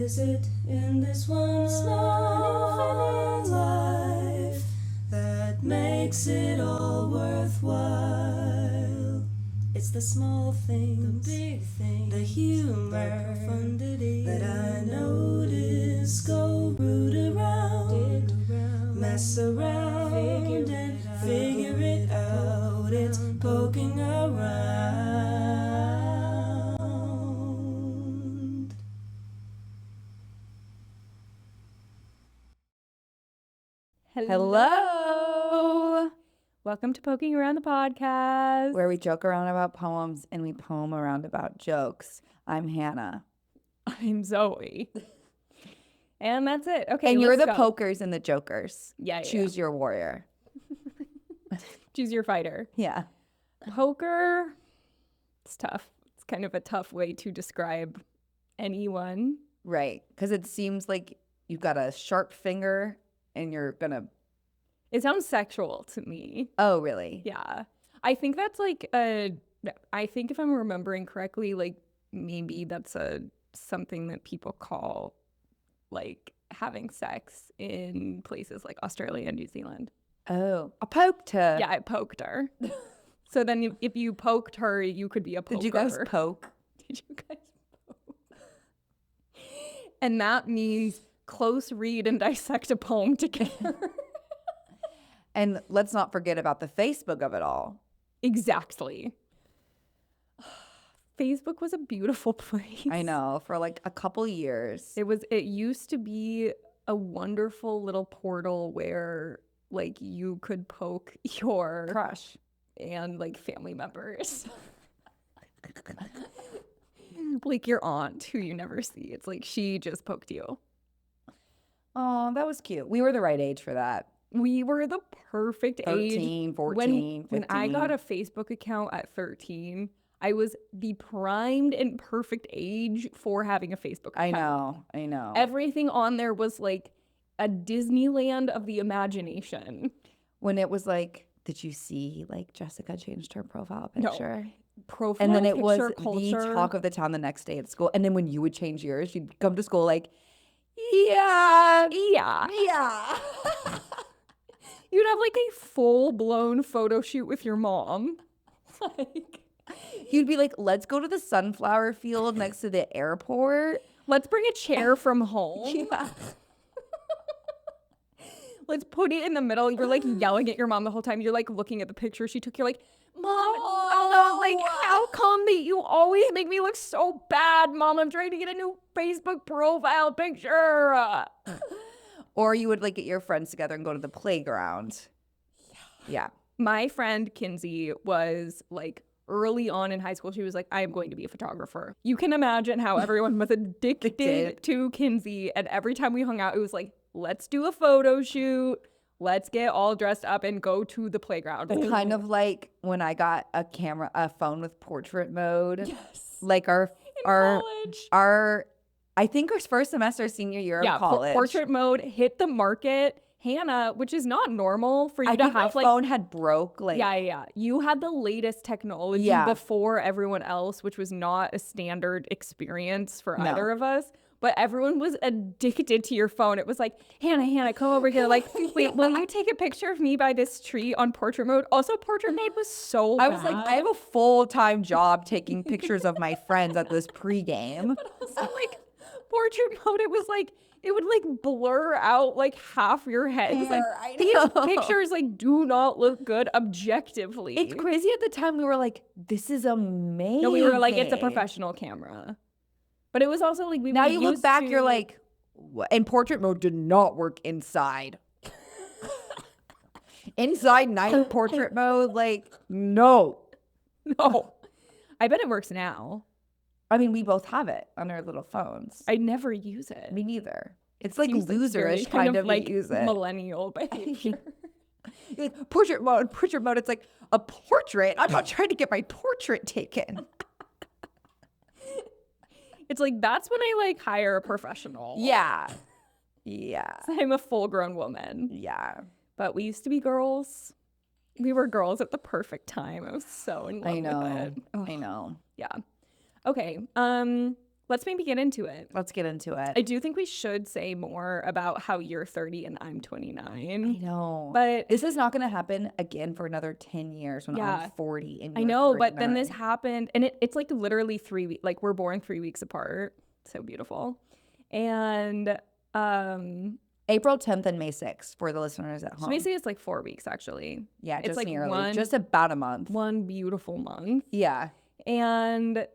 is it in this one small life that makes it all worthwhile? It's the small things, the big things, the humor, the profundity that I notice. Go root around, dig around, mess around, figure it out. It's poking around. Hello. Welcome to Poking Around the Podcast, where we joke around about poems and we poem around about jokes. I'm Hannah. I'm Zoe. And that's it. Okay, and you're the go. pokers and the jokers. Yeah. Choose your warrior. Choose your fighter. Yeah. Poker, it's tough. It's kind of a tough way to describe anyone. Right. Because it seems like you've got a sharp finger and you're going to... It sounds sexual to me. Oh, really? Yeah. I think that's like I think if I'm remembering correctly, like maybe that's something that people call like having sex in places like Australia and New Zealand. Oh, I poked her. Yeah, I poked her. So then if you poked her, you could be a poker. Did you guys poke? Did you guys poke? And that means close read and dissect a poem together. And let's not forget about the Facebook of it all. Exactly. Facebook was a beautiful place. I know, for like a couple years. It used to be a wonderful little portal where like you could poke your crush and like family members. Like your aunt who you never see. It's like she just poked you. Oh, that was cute. We were the right age for that. We were the perfect 13, age. 14, 15. When I got a Facebook account at 13, I was the primed and perfect age for having a Facebook account. I know. Everything on there was like a Disneyland of the imagination. When it was like, did you see like Jessica changed her profile picture? No. Profile and then it was culture. The talk of the town the next day at school. And then when you would change yours, you'd come to school like, yeah. You'd have like a full-blown photo shoot with your mom. Like, you'd be like, let's go to the sunflower field next to the airport. Let's bring a chair from home. Yeah. Let's put it in the middle. You're like yelling at your mom the whole time. You're like looking at the picture she took. You're like, Mom, how come that you always make me look so bad, Mom? I'm trying to get a new Facebook profile picture. Or you would like get your friends together and go to the playground. Yeah. My friend Kinsey was like early on in high school. She was like, I am going to be a photographer. You can imagine how everyone was addicted to Kinsey. And every time we hung out, it was like, let's do a photo shoot. Let's get all dressed up and go to the playground. It's kind of like when I got a phone with portrait mode. Yes. Like our I think our first semester senior year of college. Portrait mode hit the market. Hannah, which is not normal for you to have, my phone had broke. Like, yeah. You had the latest technology before everyone else, which was not a standard experience for either of us. But everyone was addicted to your phone. It was like, Hannah, come over here. Like, wait, will you take a picture of me by this tree on portrait mode? Also, portrait mode was so bad. I was like, I have a full-time job taking pictures of my friends at this pregame. But also, like, portrait mode, it was like, it would like blur out like half your head. It's like, these pictures like do not look good objectively. It's crazy. At the time we were like, this is amazing. No, we were like, it's a professional camera. But it was also like, now you look back, you're like, what? And portrait mode did not work inside. Inside night portrait mode, like, no. I bet it works now. I mean, we both have it on our little phones. I never use it. Me neither. It's like loserish kind of like use it. Millennial behavior. Like, portrait mode. It's like a portrait. I'm not trying to get my portrait taken. It's like, that's when I like hire a professional. Yeah. So I'm a full-grown woman. Yeah. But we used to be girls. We were girls at the perfect time. I was so in love with it. I know. Yeah. Okay. let's maybe get into it. Let's get into it. I do think we should say more about how you're 30 and I'm 29. I know. But this is not going to happen again for another 10 years when I'm 40 and I you're know, 39. but then this happened and it's like literally 3 weeks. Like we're born 3 weeks apart. So beautiful. And April 10th and May 6th for the listeners at home. So basically it's like 4 weeks actually. Yeah, it's just like nearly. Just about a month. One beautiful month. Yeah. And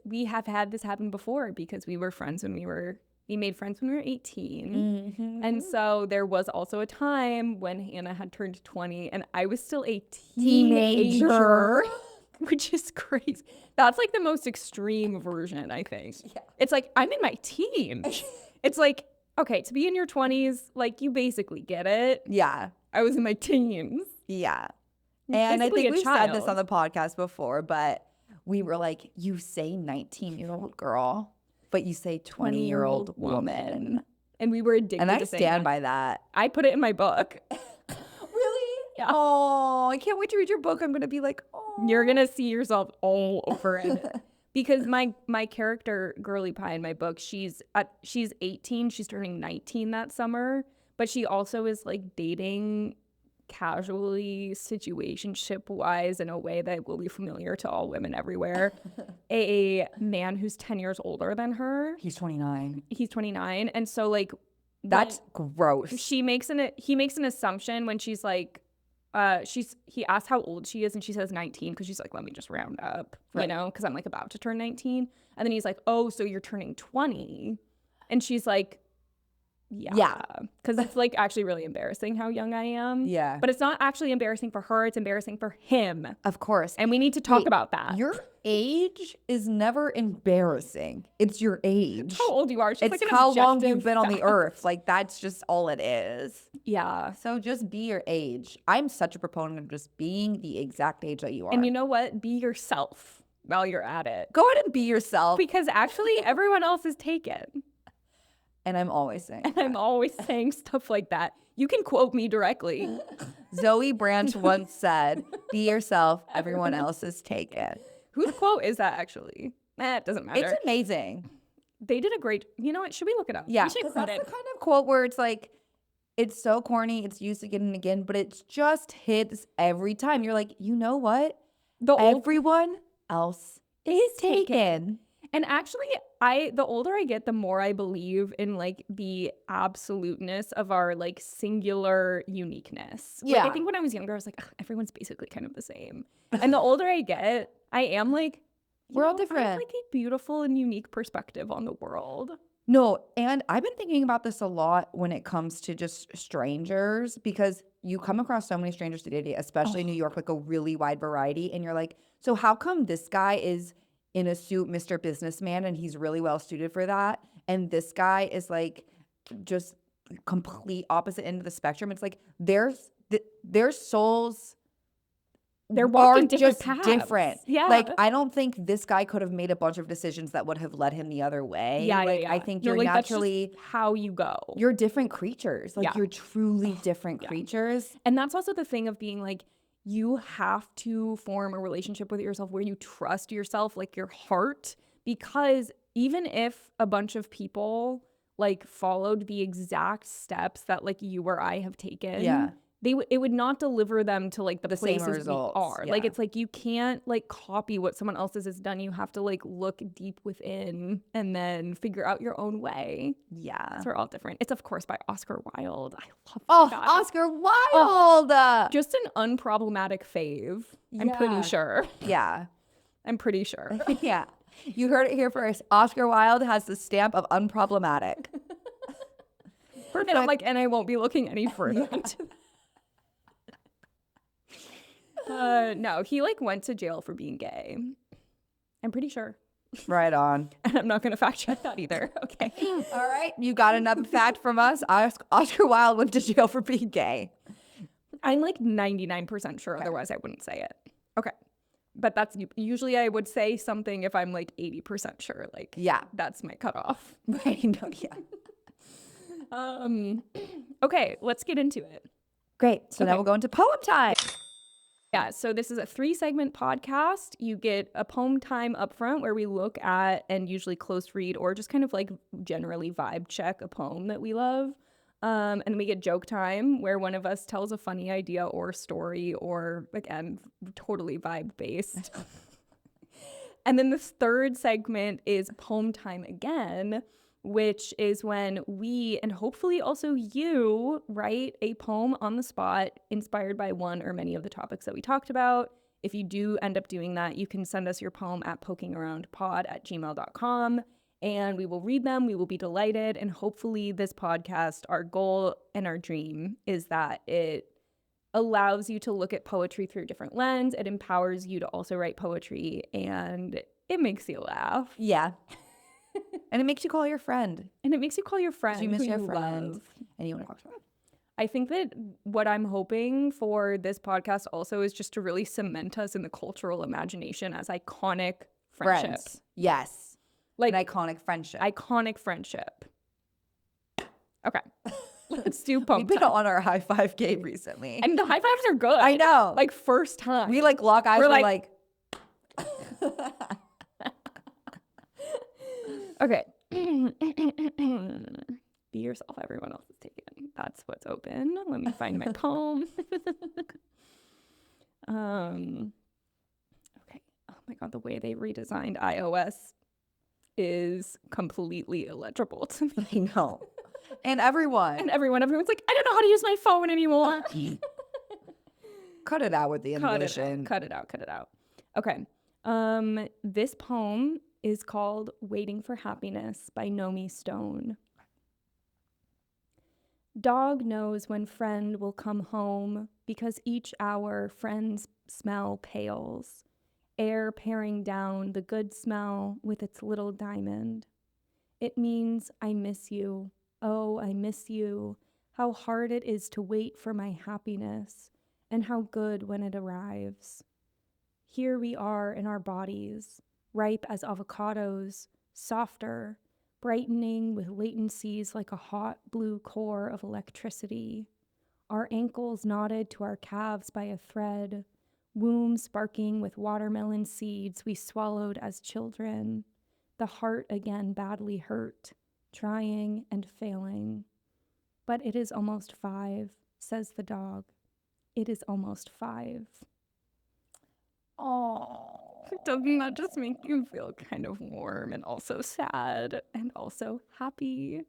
we have had this happen before because we were friends when we made friends when we were 18. Mm-hmm. And so there was also a time when Hannah had turned 20 and I was still a teenager. Which is crazy. That's like the most extreme version, I think. Yeah. It's like, I'm in my teens. It's like, okay, to be in your 20s, like you basically get it. Yeah. I was in my teens. Yeah. And I think we've said this on the podcast before, but we were like, you say 19-year-old girl, but you say 20-year-old woman. And we were addicted and I to saying stand that. by that. I put it in my book. Really? Yeah. Oh, I can't wait to read your book. I'm going to be like, oh. You're going to see yourself all over it. Because my character, Girly Pie in my book, she's 18. She's turning 19 that summer. But she also is like dating casually, situationship-wise, in a way that will be familiar to all women everywhere. A man who's 10 years older than her. He's 29. He's 29. And so like that's gross. He makes an assumption when she's like he asks how old she is and she says 19 because she's like, let me just round up, you know, because I'm like about to turn 19. And then he's like, oh, so you're turning 20. And she's like, yeah. Because it's like actually really embarrassing how young I am. Yeah. But it's not actually embarrassing for her. It's embarrassing for him. Of course. And we need to talk about that. Your age is never embarrassing. It's your age. How old you are. It's like how long you've been on the earth. Like that's just all it is. Yeah. So just be your age. I'm such a proponent of just being the exact age that you are. And you know what? Be yourself while you're at it. Go ahead and be yourself. Because actually everyone else is taken. And I'm always saying that. I'm always saying stuff like that. You can quote me directly. Zoe Branch once said, be yourself, everyone else is taken. Whose quote is that actually? It doesn't matter. It's amazing. They did a great, you know what? Should we look it up? Yeah. That's the kind of quote where it's like, it's so corny, it's used again and again, but it just hits every time. You're like, you know what? Everyone else is taken. And actually, the older I get, the more I believe in like the absoluteness of our like singular uniqueness. Yeah. Like, I think when I was younger, I was like, everyone's basically kind of the same. And the older I get, I am like, we're all different. I have like a beautiful and unique perspective on the world. No, and I've been thinking about this a lot when it comes to just strangers, because you come across so many strangers today, especially in New York, like a really wide variety. And you're like, so how come this guy is in a suit, Mr. Businessman, and he's really well suited for that, and this guy is like just complete opposite end of the spectrum? It's like their souls, they're walking just paths. Different. Yeah. Like I don't think this guy could have made a bunch of decisions that would have led him the other way. Yeah, like, yeah. I think you're like, naturally that's just how you go. You're different creatures. Like you're truly different creatures. And that's also the thing of being like, you have to form a relationship with yourself where you trust yourself, like your heart, because even if a bunch of people like followed the exact steps that like you or I have taken, it would not deliver them to like the places same results. We are. Yeah. Like it's like you can't like copy what someone else has done. You have to like look deep within and then figure out your own way. Yeah, so we're all different. It's of course by Oscar Wilde. I love that guy. Oscar Wilde. Just an unproblematic fave. I'm pretty sure. Yeah, I'm pretty sure. Yeah, you heard it here first. Oscar Wilde has the stamp of unproblematic. Perfect. And I'm like, and I won't be looking any further into that. No, he like went to jail for being gay. I'm pretty sure. Right on. And I'm not going to fact check that either. Okay. All right. You got another fact from us. Oscar Wilde went to jail for being gay. I'm like 99% sure. Okay. Otherwise, I wouldn't say it. Okay. But that's usually I would say something if I'm like 80% sure. Like, yeah, that's my cutoff. Right. No, yeah. Okay. Let's get into it. Great. So now we'll go into poem time. Yeah, so this is a 3-segment podcast. You get a poem time up front where we look at and usually close read or just kind of like generally vibe check a poem that we love. And then we get joke time where one of us tells a funny idea or story or, again, totally vibe based. And then the 3rd segment is poem time again, which is when we, and hopefully also you, write a poem on the spot inspired by one or many of the topics that we talked about. If you do end up doing that, you can send us your poem at pokingaroundpod@gmail.com, and we will read them. We will be delighted. And hopefully this podcast, our goal and our dream is that it allows you to look at poetry through a different lens. It empowers you to also write poetry, and it makes you laugh. Yeah. And it makes you call your friend. And it makes you call your friend You miss who your you friend love. and you want to talk to them. I think that what I'm hoping for this podcast also is just to really cement us in the cultural imagination as iconic friendship. Friends. Yes. Like an iconic friendship. Iconic friendship. Okay. Let's do poem We've been time. on our high five game recently. And the high fives are good. I know. Like first time. We like lock eyes. We're We're like- Okay. Be yourself. Everyone else is taken. That's what's open. Let me find my poem. Okay. Oh my God. The way they redesigned iOS is completely illegible to me. I know. And everyone's like, I don't know how to use my phone anymore. Cut it out with the ambition. Cut it out. Okay. This poem is called Waiting for Happiness by Nomi Stone. Dog knows when friend will come home because each hour friend's smell pales, air paring down the good smell with its little diamond. It means I miss you. Oh, I miss you. How hard it is to wait for my happiness and how good when it arrives. Here we are in our bodies, ripe as avocados, softer, brightening with latencies like a hot blue core of electricity. Our ankles knotted to our calves by a thread, womb sparking with watermelon seeds we swallowed as children. The heart again badly hurt, trying and failing. But it is almost 5, says the dog. It is almost 5. Oh. Doesn't that just make you feel kind of warm and also sad and also happy?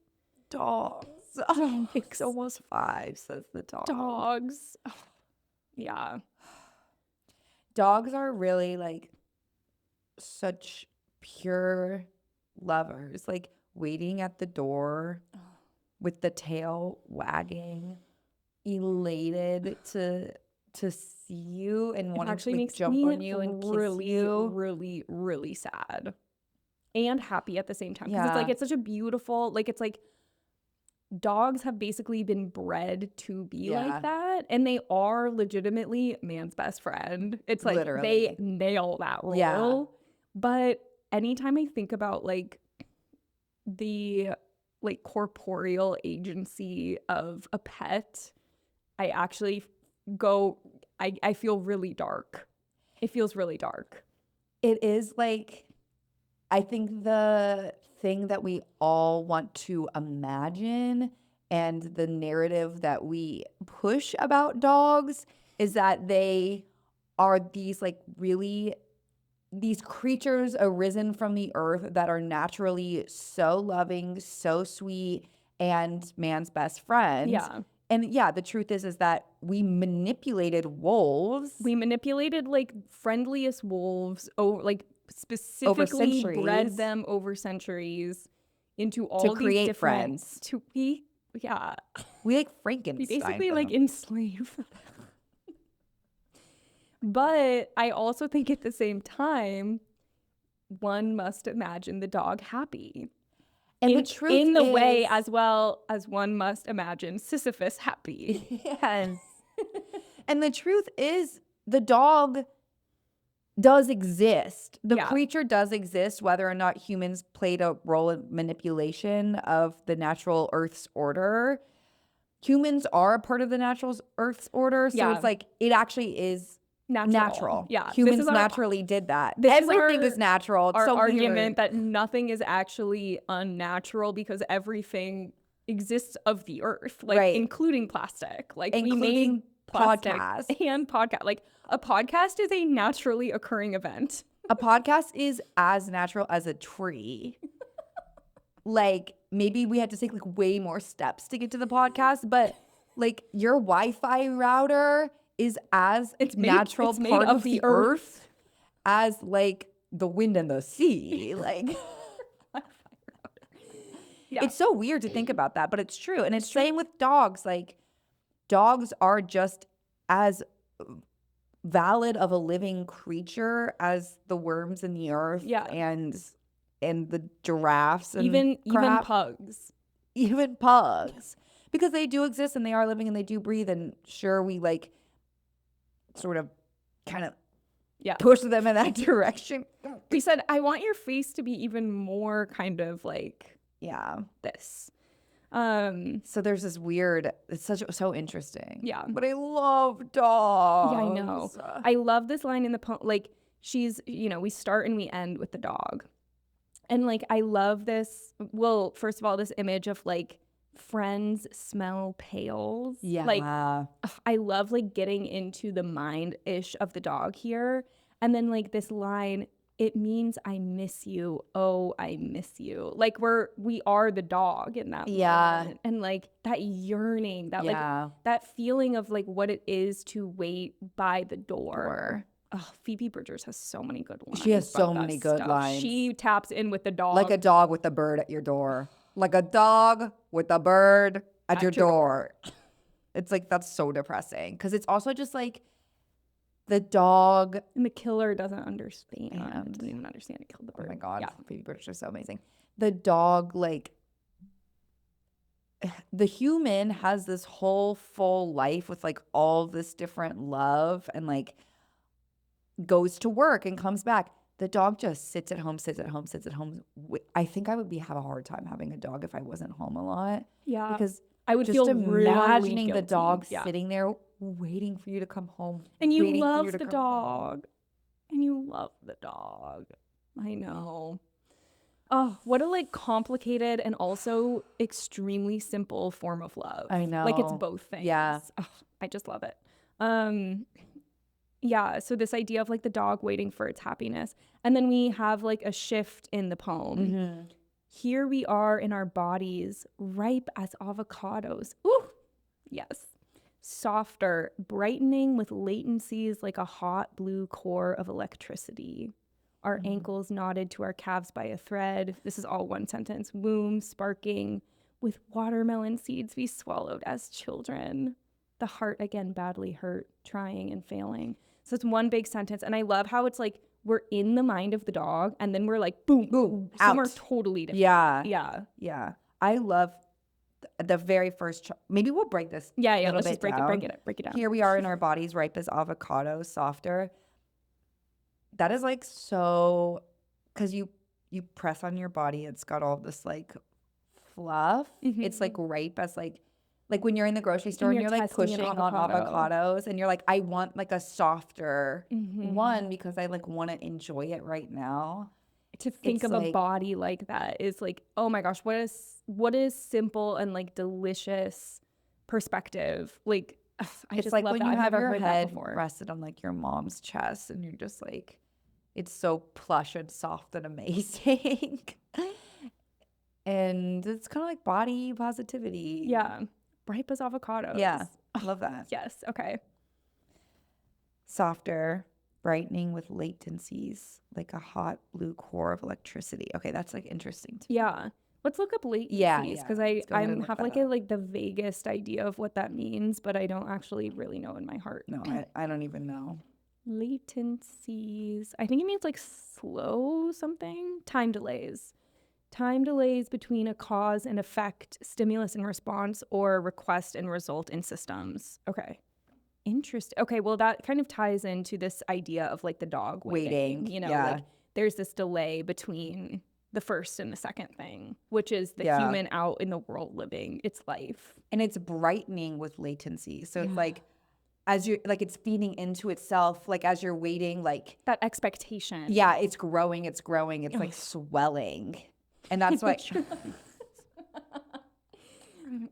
Dogs. Oh, it's almost 5, says the dog. Dogs. Oh, yeah. Dogs are really like such pure lovers. Like waiting at the door with the tail wagging, elated to see you and wanting to like, jump on you and kiss you. Really, really sad and happy at the same time. Because Yeah. it's like, it's such a beautiful, like, it's like dogs have basically been bred to be like that. And they are legitimately man's best friend. It's like Literally. they nail that role. Yeah. But anytime I think about like the like corporeal agency of a pet, I actually I feel really dark. It feels really dark. It is like, I think the thing that we all want to imagine and the narrative that we push about dogs is that they are these like really, these creatures arisen from the earth that are naturally so loving, so sweet, and man's best friend. Yeah. And yeah, the truth is that we manipulated wolves. We manipulated like friendliest wolves, like specifically centuries. bred them over centuries into all these create different friends. We like Frankenstein. we basically them. like enslave. But I also think at the same time, one must imagine the dog happy. And the truth in the is, way as well as one must imagine Sisyphus happy. Yes. And the truth is, the dog does exist. The creature does exist, whether or not humans played a role in manipulation of the natural Earth's order. Humans are a part of the natural Earth's order. So it's like, it actually is natural. Yeah. Humans naturally did that. This is Everything is natural. It's our so argument weird. that nothing is actually unnatural because everything exists of the earth, like Right. including plastic. Like we Including made plastic podcasts. and podcast. Like a podcast is a naturally occurring event. A podcast is as natural as a tree. Like maybe we had to take like way more steps to get to the podcast, but like your Wi-Fi router is as natural it's made part of of the the earth as like the wind and the sea. Like Yeah. it's so weird to think about that, but it's true. And it's same with dogs. Like dogs are just as valid of a living creature as the worms in the earth and the giraffes and even crap. pugs. Even pugs, because they do exist and they are living and they do breathe, and sure, we like sort of kind of push them in that direction. We said, I want your face to be even more kind of like this. So there's this weird, it's so interesting. Yeah. But I love dogs. Yeah, I know. I love this line in the poem. Like she's, we start and we end with the dog. And like, I love this. Well, first of all, this image of like friends smell pails. Yeah. Like, I love like getting into the mind-ish of the dog here. And then like this line, it means I miss you. Oh, I miss you. Like we are the dog in that moment. And like that yearning, that like that feeling of like what it is to wait by the door. Oh, Phoebe Bridgers has so many good lines. She has so many good lines. She taps in with the dog. Like a dog with a bird at your door. Like a dog with a bird at your door. It's like, that's so depressing. Because it's also just like the dog. And the killer doesn't understand. Doesn't even understand it killed the bird. Oh my God. Yeah. Phoebe Bridgers is so amazing. The dog, like, the human has this whole full life with like all this different love and like goes to work and comes back. The dog just sits at home. I think I would have a hard time having a dog if I wasn't home a lot. Yeah. Because I would just feel imagining really the dog guilty. sitting there waiting for you to come home. And you love the dog. And you love the dog. I know. Oh, what a like complicated and also extremely simple form of love. I know. Like it's both things. Yeah. Oh, I just love it. Yeah, so this idea of like the dog waiting for its happiness. And then we have like a shift in the poem. Mm-hmm. Here we are in our bodies, ripe as avocados. Ooh, yes. Softer, brightening with latencies like a hot blue core of electricity. Our ankles knotted to our calves by a thread. This is all one sentence. Womb sparking with watermelon seeds we swallowed as children. The heart again badly hurt, trying and failing. So it's one big sentence. And I love how it's like we're in the mind of the dog and then we're like, boom, somewhere totally different. Yeah. I love the very first, maybe we'll break this. Yeah. Let's just break it down. Here we are in our bodies, ripe as avocados, softer. That is like so, because you press on your body, it's got all this like fluff. Mm-hmm. It's like ripe as like when you're in the grocery store and you're like pushing on avocados and you're like, I want like a softer one because I like want to enjoy it right now. To think of a body like that is like, oh my gosh, what is simple and like delicious perspective. Like I just like love when that. you I've have never your heard head that before. rested on like your mom's chest and you're just like, it's so plush and soft and amazing. And it's kind of like body positivity. Yeah. Ripe as avocados. Yeah. I love that. Yes. Okay. Softer, brightening with latencies, like a hot blue core of electricity. Okay, that's like interesting to me. Yeah. Let's look up latencies because I have like the vaguest idea of what that means, but I don't actually really know in my heart. No, I don't even know. Latencies. I think it means like slow something. Time delays. Time delays between a cause and effect, stimulus and response, or request and result in systems. Okay. Interesting. Okay, well, that kind of ties into this idea of like the dog waiting. You know, like there's this delay between the first and the second thing, which is the human out in the world living its life. And it's brightening with latency. So it's like as you're like it's feeding into itself, like as you're waiting, like that expectation. yeah, it's growing, it's like swelling. And that's why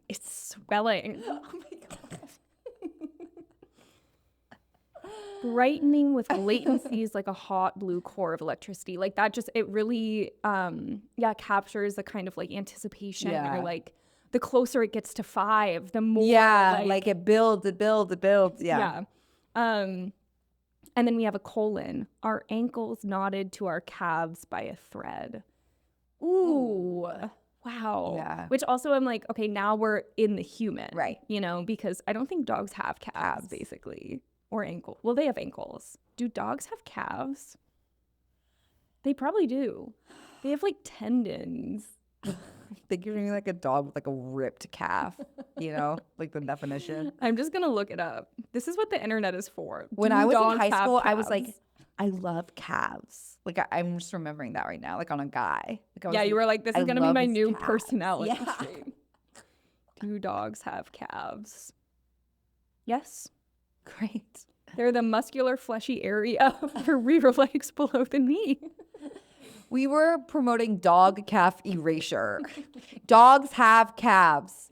it's swelling. oh my God. Brightening with latencies like a hot blue core of electricity. Like that just, it really, captures the kind of like anticipation or like the closer it gets to 5, the more. Yeah, like it builds. Yeah. And then we have a colon. Our ankles knotted to our calves by a thread. Ooh. Wow. Yeah. Which also I'm like, okay, now we're in the human. Right. You know, because I don't think dogs have calves basically. Or ankle. Well, they have ankles. Do dogs have calves? They probably do. They have like tendons. I think you're doing like a dog with like a ripped calf, you know, like the definition. I'm just gonna look it up. This is what the internet is for. When Do I was in dogs high have school, I was like, calves? I love calves. Like I'm just remembering that right now, like on a guy. Like, I was Yeah, you were like, this I is gonna be love my his new calves. personality Yeah. trait. Do dogs have calves? Yes. Great. They're the muscular, fleshy area of the rear legs below the knee. We were promoting dog calf erasure. Dogs have calves.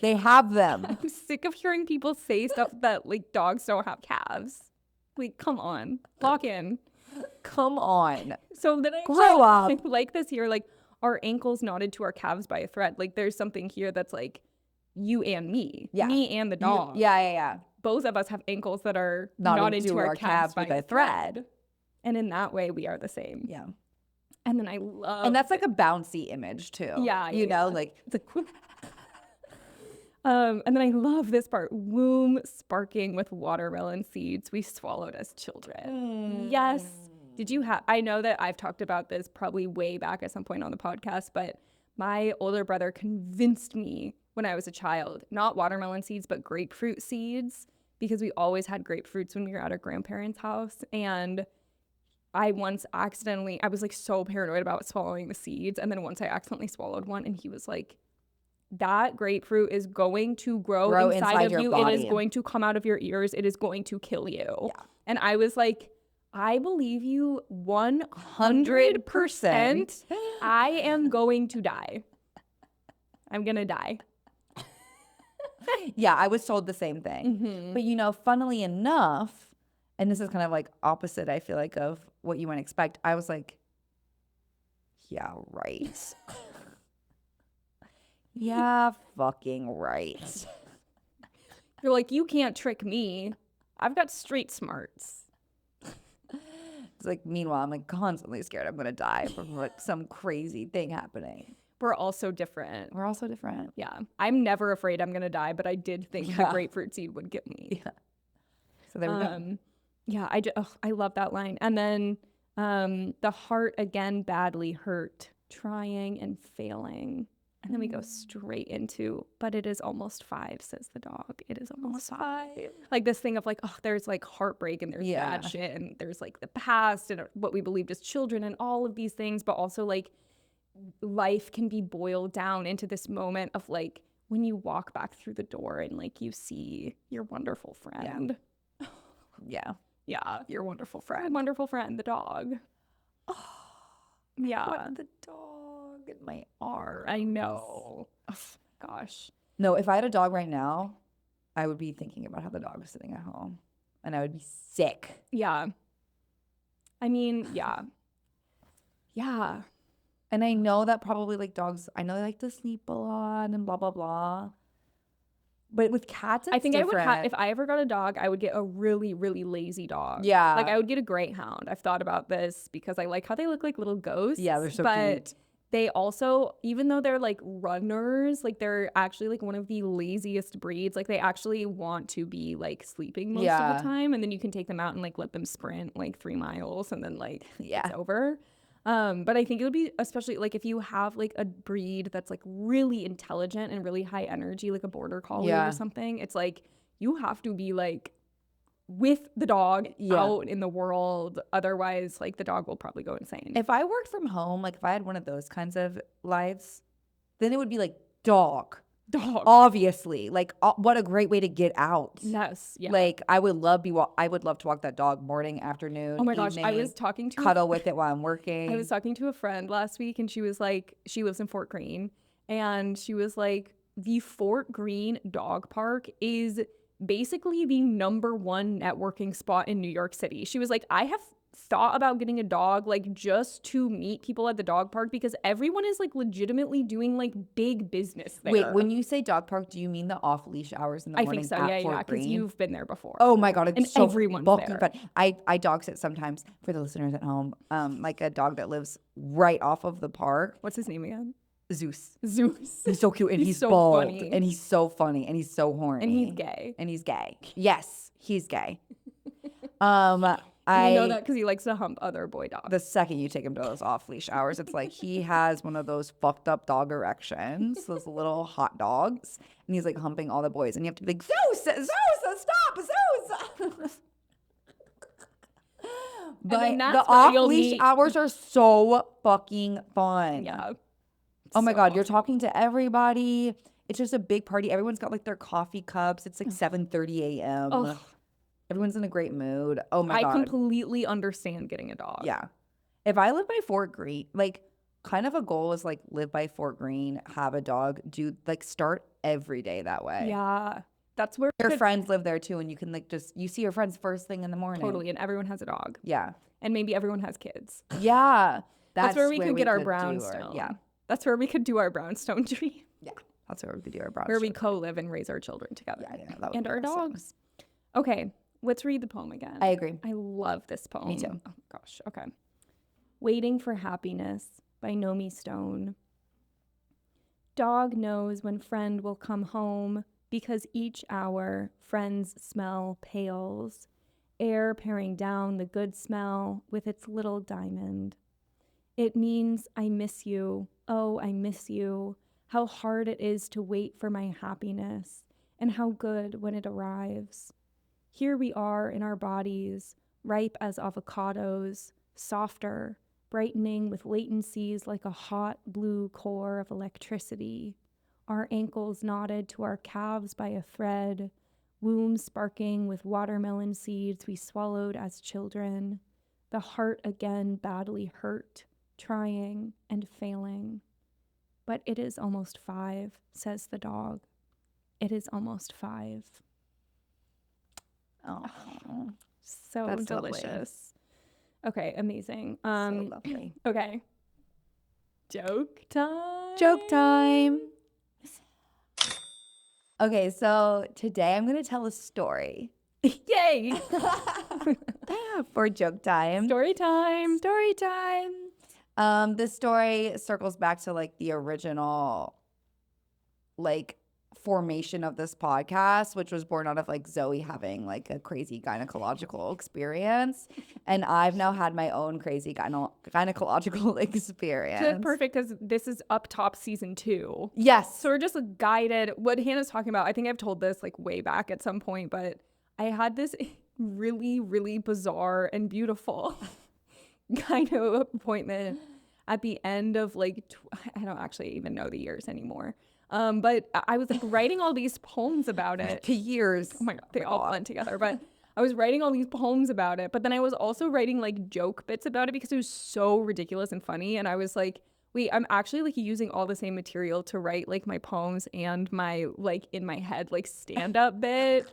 They have them. I'm sick of hearing people say stuff that like dogs don't have calves. Like, come on, lock in. Come on. So then I Grow up. I like this here, like our ankles knotted to our calves by a thread. Like there's something here that's like you and me, Yeah. me and the dog. Yeah. Both of us have ankles that are Knotted knotted to to our our calves by calves with a thread. And in that way, we are the same. Yeah. And then I love, And that's like a bouncy image too. Yeah, You know, yeah. like it's like, and then I love this part: womb sparking with watermelon seeds we swallowed as children. Yes. Did you have? I know that I've talked about this probably way back at some point on the podcast, but my older brother convinced me when I was a child, not watermelon seeds, but grapefruit seeds, because we always had grapefruits when we were at our grandparents' house. And I once accidentally, I was like so paranoid about swallowing the seeds. And then once I accidentally swallowed one, and he was like, that grapefruit is going to grow inside of your you. body. It is going to come out of your ears. It is going to kill you. Yeah. And I was like, I believe you 100%. I am going to die. I'm going to die. Yeah, I was told the same thing. Mm-hmm. But you know, funnily enough, and this is kind of like opposite, I feel like, of what you wouldn't expect. I was like, yeah, right. Yeah, fucking right. You're like, you can't trick me. I've got street smarts. It's like, meanwhile, I'm like constantly scared I'm gonna die from like some crazy thing happening. We're all so different. We're all so different. Yeah. I'm never afraid I'm going to die, but I did think the grapefruit seed would get me. Yeah. So there we go. Yeah, I love that line. And then the heart again badly hurt, trying and failing. And then we go straight into, but it is almost 5, says the dog. It is almost 5. Like this thing of like, oh, there's like heartbreak and there's bad shit and there's like the past and what we believed as children and all of these things, but also like life can be boiled down into this moment of like when you walk back through the door and like you see your wonderful friend. Yeah. Your wonderful friend. Wonderful friend, the dog. Oh, yeah. What the dog in my arm. I know. Oh, gosh. No, if I had a dog right now, I would be thinking about how the dog is sitting at home. And I would be sick. Yeah. I mean, yeah. And I know that probably like dogs, I know they like to sleep a lot and blah, blah, blah. But with cats, it's I think different. I would if I ever got a dog, I would get a really, really lazy dog. Yeah. Like I would get a greyhound. I've thought about this because I like how they look like little ghosts. Yeah, they're so but cute. they also, even though they're like runners, like they're actually like one of the laziest breeds. Like they actually want to be like sleeping most of the time. And then you can take them out and like let them sprint like 3 miles and then like it's over. But I think it would be, especially like if you have like a breed that's like really intelligent and really high energy, like a border collie or something, it's like you have to be like with the dog out in the world. Otherwise, like the dog will probably go insane. If I worked from home, like if I had one of those kinds of lives, then it would be like dog. Dog. Obviously. Like, what a great way to get out. Yes. Yeah. Like, I would love to walk that dog morning, afternoon, oh my gosh. evening, I was talking to cuddle with it while I'm working. I was talking to a friend last week, and she was like, she lives in Fort Greene, and she was like, the Fort Greene dog park is basically the #1 networking spot in New York City. She was like, I have thought about getting a dog, like, just to meet people at the dog park, because everyone is like legitimately doing like big business there. Wait, when you say dog park, do you mean the off leash hours in the I morning? think so. At Yeah, Fort yeah. Because Greene? you've been there before. Oh my God, it's and so everyone's fucking there. fun. I dog sit sometimes for the listeners at home. Like a dog that lives right off of the park. What's his name again? Zeus. Zeus. He's so cute, and he's so bald, funny. and he's so funny, and he's so horny, And he's gay. and he's gay. Yes, he's gay. I know that because he likes to hump other boy dogs. The second you take him to those off leash hours, it's like he has one of those fucked up dog erections, those little hot dogs, and he's like humping all the boys, and you have to be like, Zeus, stop, Zeus. But the off leash hours are so fucking fun. Yeah. Oh my God, you're talking to everybody. It's just a big party. Everyone's got like their coffee cups. It's like 7:30 a.m. Oh. Everyone's in a great mood. Oh my God. I completely understand getting a dog. Yeah. If I live by Fort Greene, like kind of a goal is like live by Fort Greene, have a dog, do like start every day that way. Yeah. That's where Your friends live there too, and you can like you see your friends first thing in the morning. Totally. And everyone has a dog. Yeah. And maybe everyone has kids. Yeah. That's where we could get our brownstone. Yeah. That's where we could do our brownstone tree. Yeah. That's where we could do our brownstone. Where we co-live and raise our children together. Yeah, that would and be our awesome. dogs. Okay. Let's read the poem again. I agree. I love this poem. Me too. Oh gosh. Okay. Waiting for Happiness by Nomi Stone. Dog knows when friend will come home, because each hour friend's smell pales, air paring down the good smell with its little diamond. It means I miss you, oh, I miss you, how hard it is to wait for my happiness, and how good when it arrives. Here we are in our bodies, ripe as avocados, softer, brightening with latencies like a hot blue core of electricity. Our ankles knotted to our calves by a thread, womb sparking with watermelon seeds we swallowed as children. The heart again badly hurt, trying and failing. But it is almost 5, says the dog. It is almost 5. Oh, so that's delicious. lovely. Okay, amazing. So lovely. Okay. Joke time. Joke time. Okay, so today I'm going to tell a story. Yay! For joke time. Story time. Story time. This story circles back to like the original like formation of this podcast, which was born out of like Zoe having like a crazy gynecological experience, and I've now had my own crazy gynecological experience. So that's perfect because this is up top season 2. Yes. So we're just guided. What Hannah's talking about, I think I've told this like way back at some point, but I had this really, really bizarre and beautiful kind of appointment at the end of like, I don't actually even know the years anymore. But I was like writing all these poems about it. To years. Oh my God, they all blend together. But I was writing all these poems about it. But then I was also writing like joke bits about it because it was so ridiculous and funny. And I was like, wait, I'm actually like using all the same material to write like my poems and my like in my head like stand up bit.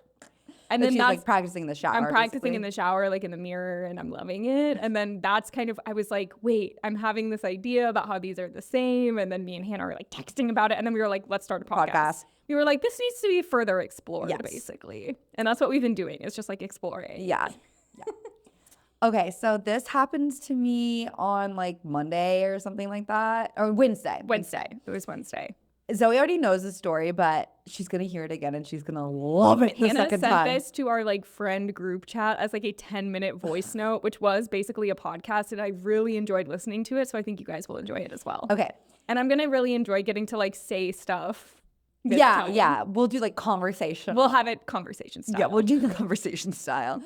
And then she's that's like practicing in the shower. I'm practicing basically. in the shower, like in the mirror, and I'm loving it. And then that's kind of, I was like, wait, I'm having this idea about how these are the same. And then me and Hannah are like texting about it. And then we were like, let's start a podcast. We were like, this needs to be further explored, basically. And that's what we've been doing. It's just like exploring. Yeah. Okay, so this happens to me on like Monday or something like that. Or Wednesday. It was Wednesday. Zoe already knows the story, but she's going to hear it again and she's going to love it the Hannah second sent time. this to our like friend group chat as like a 10-minute voice note, which was basically a podcast. And I really enjoyed listening to it. So I think you guys will enjoy it as well. Okay. And I'm going to really enjoy getting to like say stuff. Yeah. We'll do like conversation. We'll have it conversation style. Yeah, we'll do the conversation style.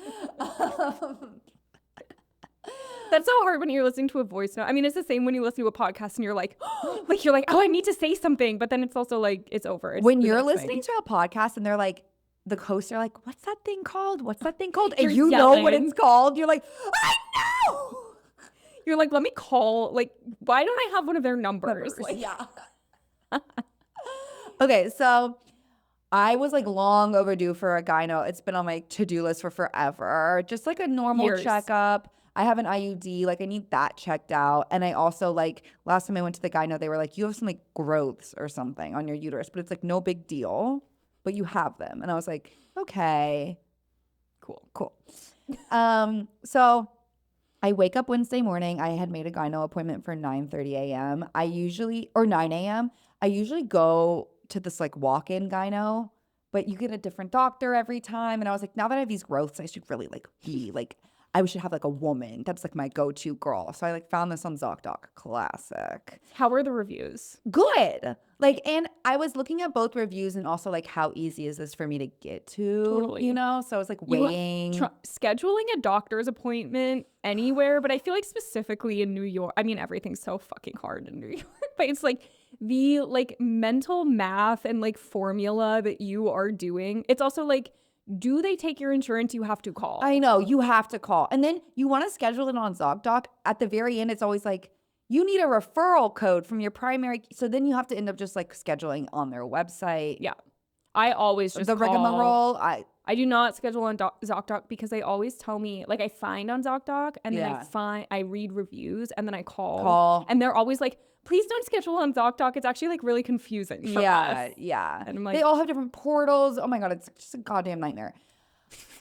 That's so hard when you're listening to a voice note. I mean, it's the same when you listen to a podcast and you're like, oh, I need to say something, but then it's also like, it's over. It's When the you're next listening thing. to a podcast and they're like, the hosts are like, what's that thing called? What's that thing called? And You're you know what yelling. it's called. You're like, I know. You're like, let me call. Like, why don't I have one of their numbers? Like, Yeah. Okay, so I was like long overdue for a gyno. It's been on my to-do list for forever. Just like a normal Years. checkup. I have an IUD, like I need that checked out. And I also like last time I went to the gyno, they were like, you have some like growths or something on your uterus, but it's like no big deal, but you have them. And I was like, okay, cool. So I wake up Wednesday morning. I had made a gyno appointment for 9:30 a.m. Or 9 a.m. I usually go to this like walk-in gyno, but you get a different doctor every time. And I was like, now that I have these growths, I should really like be like, I should have like a woman. That's like my go-to girl. So I like found this on ZocDoc. Classic. how are the reviews? Good. Like, and I was looking at both reviews and also like how easy is this for me to get to, Totally. you know? So I was like weighing. Scheduling a doctor's appointment anywhere, but I feel like specifically in New York, I mean, everything's so fucking hard in New York, but it's like the like mental math and like formula that you are doing. It's also like, do they take your insurance? You have to call. I know, you have to call. And then you want to schedule it on ZocDoc. At the very end, it's always like, you need a referral code from your primary. So then you have to end up just like scheduling on their website. Yeah. I always just The call. rigmarole. I do not schedule on ZocDoc because they always tell me, like I find on ZocDoc and then I read reviews and then I call. And they're always like, please don't schedule on ZocDoc. It's actually like really confusing for us. Yeah. And I'm like, they all have different portals. Oh my God, it's just a goddamn nightmare.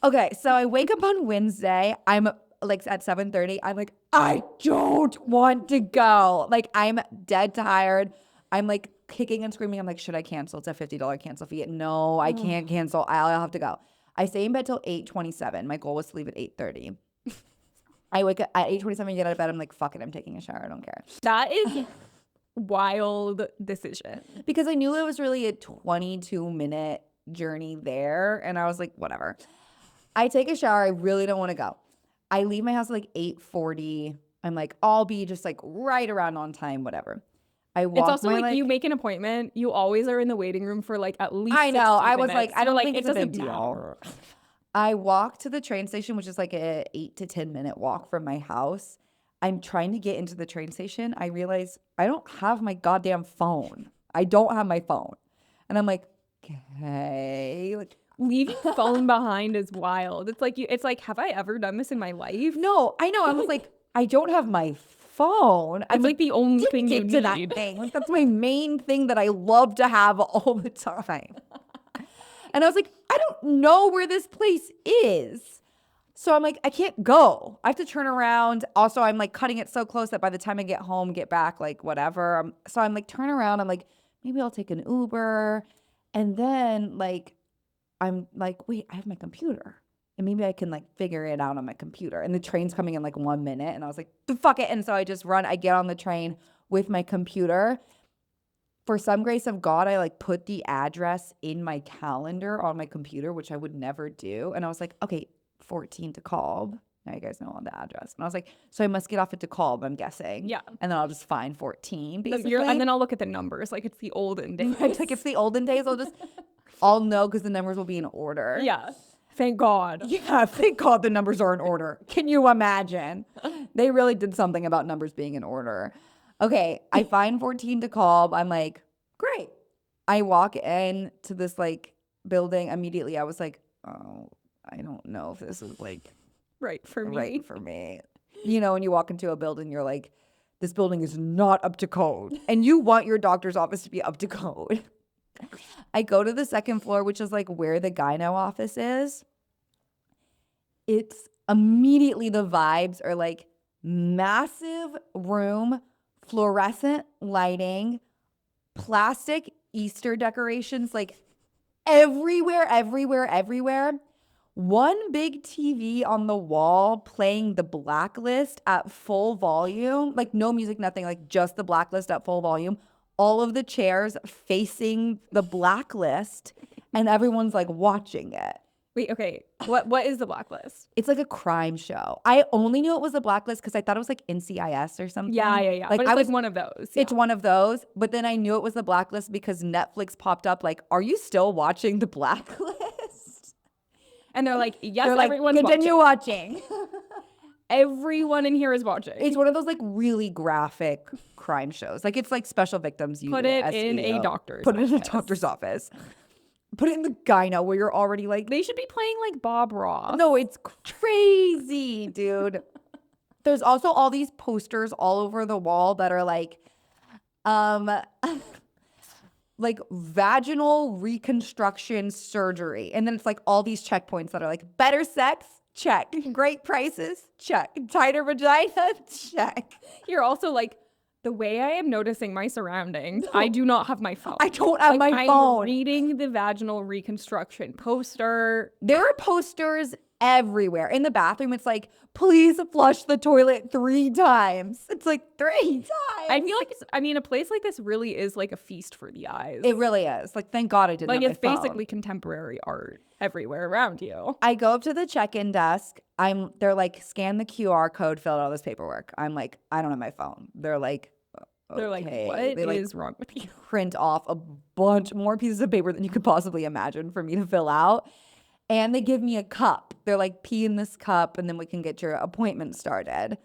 Okay, so I wake up on Wednesday. I'm like at 7:30. I'm like, I don't want to go. Like I'm dead tired. I'm like kicking and screaming. I'm like, should I cancel? It's a $50 cancel fee. No, I can't cancel. I'll have to go. I stay in bed till 8:27. My goal was to leave at 8:30. I wake up at 8:27, get out of bed. I'm like, fuck it. I'm taking a shower. I don't care. that is wild decision. Because I knew it was really a 22-minute journey there. And I was like, whatever. I take a shower. I really don't want to go. I leave my house at like 8:40. I'm like, I'll be just like right around on time, whatever. I walk. It's also like you make an appointment. You always are in the waiting room for like at least 60 I was minutes. like, I don't think it it's a big doesn't deal. matter. I walk to the train station, which is like a 8 to 10 minute walk from my house. I'm trying to get into the train station. I realize I don't have my goddamn phone. I don't have my phone. And I'm like, okay. Like, Leaving the phone behind is wild. It's like, have I ever done this in my life? no, I know. I was like, I don't have my phone. It's like the only thing you addicted to need. that thing. Like that's my main thing that I love to have all the time. And I was like, I don't know where this place is. So I'm like, I can't go. I have to turn around. Also, I'm like cutting it so close that by the time I get home, get back, like whatever. So I'm like, turn around. I'm like, maybe I'll take an Uber. And then like, I'm like, wait, I have my computer. And maybe I can like figure it out on my computer. And the train's coming in like 1 minute. And I was like, fuck it. And so I just run. I get on the train with my computer. For some grace of God, I like put the address in my calendar on my computer, which I would never do. And I was like, okay, 14 DeKalb. Now you guys know all the address. And I was like, so I must get off at DeKalb, I'm guessing. Yeah. And then I'll just find 14, basically. And then I'll look at the numbers like it's the olden days. Like it's the olden days. I'll know because the numbers will be in order. Yeah. Thank God. Yeah, thank God the numbers are in order. Can you imagine? They really did something about numbers being in order. Okay, I find 14 DeKalb. I'm like, great. I walk in to this like building immediately. I was like, oh, I don't know if this is like Right for me. right for me. You know, when you walk into a building, you're like, this building is not up to code. And you want your doctor's office to be up to code. I go to the second floor, which is like where the gyno office is. It's immediately the vibes are like massive room, fluorescent lighting, plastic Easter decorations, like everywhere. One big TV on the wall playing The Blacklist at full volume, like no music, nothing, like just The Blacklist at full volume. All of the chairs facing The Blacklist, and everyone's like watching it. Wait, okay. What is the Blacklist? It's like a crime show. I only knew it was a Blacklist because I thought it was like NCIS or something. Yeah. Like But it's like one of those. Yeah. It's one of those. But then I knew it was the Blacklist because Netflix popped up like, are you still watching the Blacklist? And they're like, yes, They're like, everyone's continue watching. Everyone in here is watching. It's one of those like really graphic crime shows. Like it's like Special Victims Unit. Put it in a SVU. doctor's Put it in a office. doctor's office. Put it in the gyno where you're already like, They should be playing like Bob Ross. no, it's crazy, dude. There's also all these posters all over the wall that are like vaginal reconstruction surgery. And then it's like all these checkpoints that are like better sex, check. Great prices, check. Tighter vagina, check. You're also like, the way I am noticing my surroundings, I do not have my phone. I don't have my I'm phone. reading the vaginal reconstruction poster. There are posters everywhere. In the bathroom, it's like, please flush the toilet 3 times. It's like 3 times. I feel like a place like this really is like a feast for the eyes. It really is. Like, thank God I didn't like have it's my phone. basically contemporary art everywhere around you. I go up to the check-in desk. They're like, scan the QR code, fill out all this paperwork. I'm like, I don't have my phone. They're like, They're like, okay. what They, is wrong with you? print off a bunch more pieces of paper than you could possibly imagine for me to fill out. And they give me a cup. They're like, pee in this cup and then we can get your appointment started.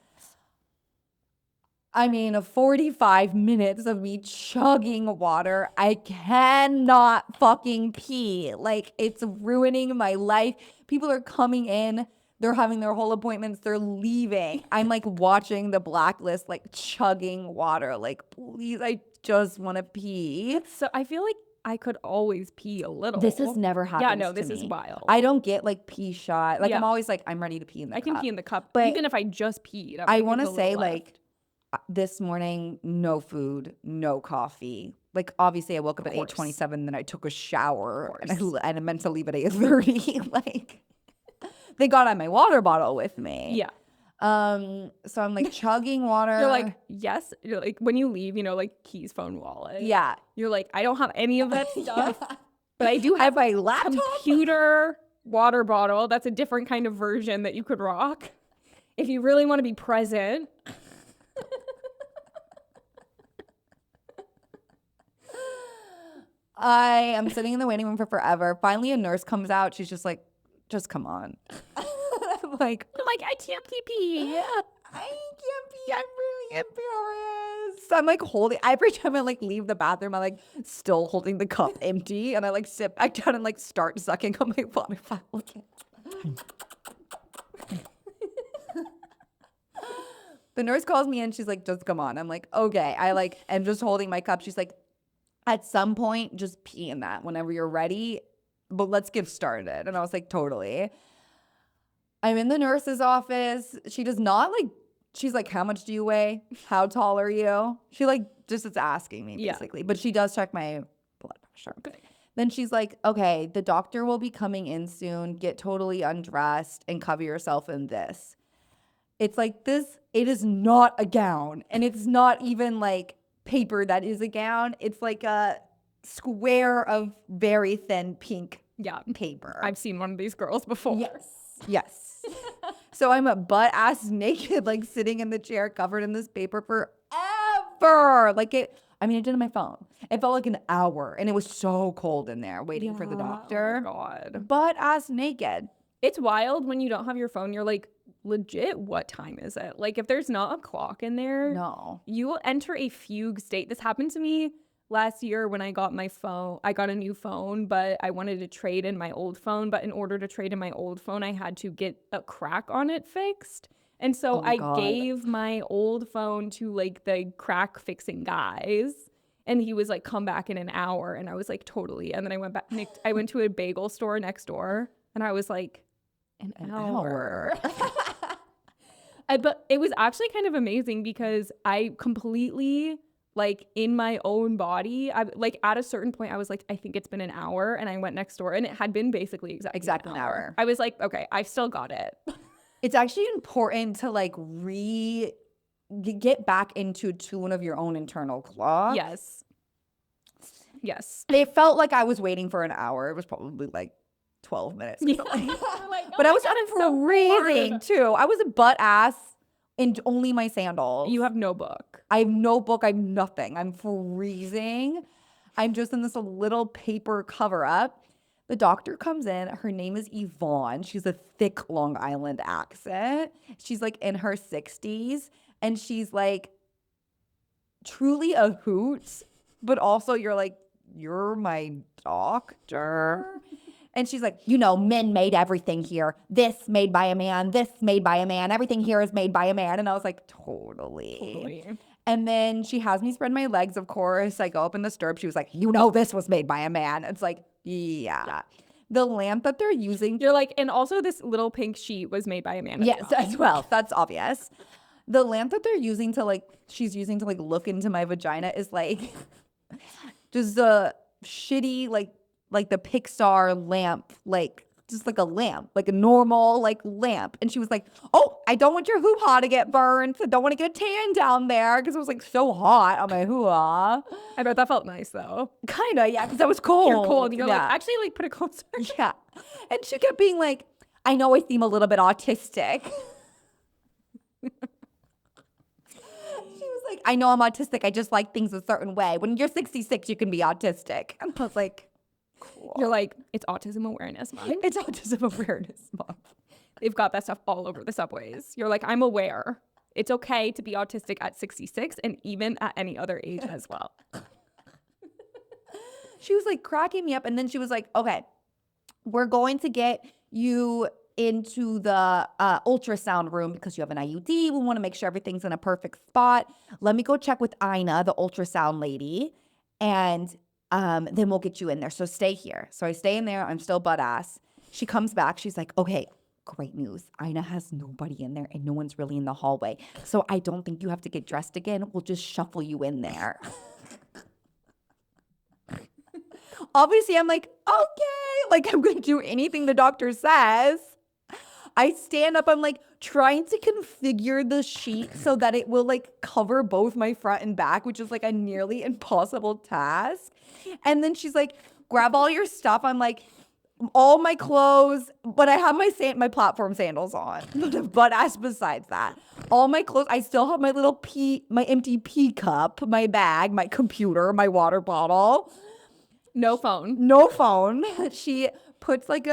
I mean, 45 minutes of me chugging water. I cannot fucking pee. Like, it's ruining my life. People are coming in. They're having their whole appointments. They're leaving. I'm like watching the Blacklist, like chugging water. Like, please, I just want to pee. So I feel like I could always pee a little. This has never happened. Yeah, no, to this is me. wild. I don't get like pee shot. Like, Yeah. I'm always like, I'm ready to pee in the cup. I can pee in the cup, But even if I just peed. I want to say, like, this morning, no food, no coffee. Like, obviously, I woke up at 8:27, then I took a shower, and I meant to leave at 8:30. Like, they got on my water bottle with me. Yeah. So I'm like chugging water. You're like, yes. You're like, when you leave, like keys, phone, wallet. yeah. You're like, I don't have any of that stuff, but I do I have have my laptop. computer, water bottle. That's a different kind of version that you could rock if you really want to be present. I am sitting in the waiting room for forever. Finally, a nurse comes out. She's just like, just come on. I'm like, I can't pee. I can't pee. I'm really embarrassed. I'm like holding, every time I like leave the bathroom, I'm like still holding the cup empty. And I like sit back down and like start sucking on my water bottle. The nurse calls me in. She's like, just come on. I'm like, okay. I like am just holding my cup. She's like, at some point, just pee in that whenever you're ready. But let's get started. And I was like, totally. I'm in the nurse's office. She does not like, she's like, how much do you weigh? How tall are you? She like just is asking me basically. But she does check my blood pressure. Okay. Then she's like, okay, the doctor will be coming in soon. Get totally undressed and cover yourself in this. It's like this, it is not a gown. And it's not even like paper that is a gown. It's like a square of very thin pink paper. I've seen one of these girls before. Yes. So I'm a butt ass naked, like sitting in the chair covered in this paper forever. Like I did it on my phone. It felt like an hour and it was so cold in there waiting for the doctor. Oh my God. Butt ass naked. It's wild when you don't have your phone. You're like, legit, what time is it? Like, if there's not a clock in there, No. you will enter a fugue state. This happened to me last year when I got my phone. I got a new phone, but I wanted to trade in my old phone. But in order to trade in my old phone, I had to get a crack on it fixed. And so I gave my old phone to like the crack fixing guys. And he was like, come back in an hour. And I was like, totally. And then I went back. I went to a bagel store next door and I was like, an hour. But it was actually kind of amazing because I completely, like, in my own body, I like at a certain point, I was like, I think it's been an hour. And I went next door and it had been basically exactly an hour. I was like, okay, I've still got it. It's actually important to like get back into tune of your own internal clock. Yes. It felt like I was waiting for an hour. It was probably like 12 minutes. Yeah. But I was freezing too. I was butt ass in only my sandals. You have no book. I have no book. I have nothing. I'm freezing. I'm just in this little paper cover up. The doctor comes in. Her name is Yvonne. She's a thick Long Island accent. She's like in her 60s. And she's like truly a hoot. But also you're like, you're my doctor. And she's like, you know, men made everything here. This made by a man. This made by a man. Everything here is made by a man. And I was like, totally. And then she has me spread my legs, of course. I go up in the stirrup. She was like, you know, this was made by a man. It's like, yeah. The lamp that they're using. You're like, and also this little pink sheet was made by a man. Yes, as well. That's obvious. The lamp that they're using to like, she's using to like look into my vagina is like, just a shitty, like the Pixar lamp, like just like a lamp, like a normal like lamp. And she was like, oh, I don't want your hoo-ha to get burned. I don't want to get a tan down there because it was like so hot on my hoo-ha. I bet that felt nice though. Kind of, yeah, because I was cold. You're cold. You're like, actually like put it closer. Yeah. And she kept being like, I know I seem a little bit autistic. She was like, I know I'm autistic. I just like things a certain way. When you're 66, you can be autistic. And I was like, cool. You're like, it's Autism Awareness Month. It's Autism Awareness Month. They've got that stuff all over the subways. You're like, I'm aware. It's okay to be autistic at 66 and even at any other age as well. She was like cracking me up. And then she was like, okay, we're going to get you into the ultrasound room because you have an IUD. We want to make sure everything's in a perfect spot. Let me go check with Ina, the ultrasound lady, and then we'll get you in there. So stay here. So I stay in there. I'm still butt ass. She comes back. She's like, okay, great news. Ina has nobody in there and no one's really in the hallway. So I don't think you have to get dressed again. We'll just shuffle you in there. Obviously, I'm like, okay, like I'm going to do anything the doctor says. I stand up, I'm like trying to configure the sheet so that it will like cover both my front and back, which is like a nearly impossible task. And then she's like, grab all your stuff. I'm like, all my clothes, but I have my platform sandals on. But as besides that, all my clothes, I still have my little my empty pee cup, my bag, my computer, my water bottle. No phone. No phone. She puts like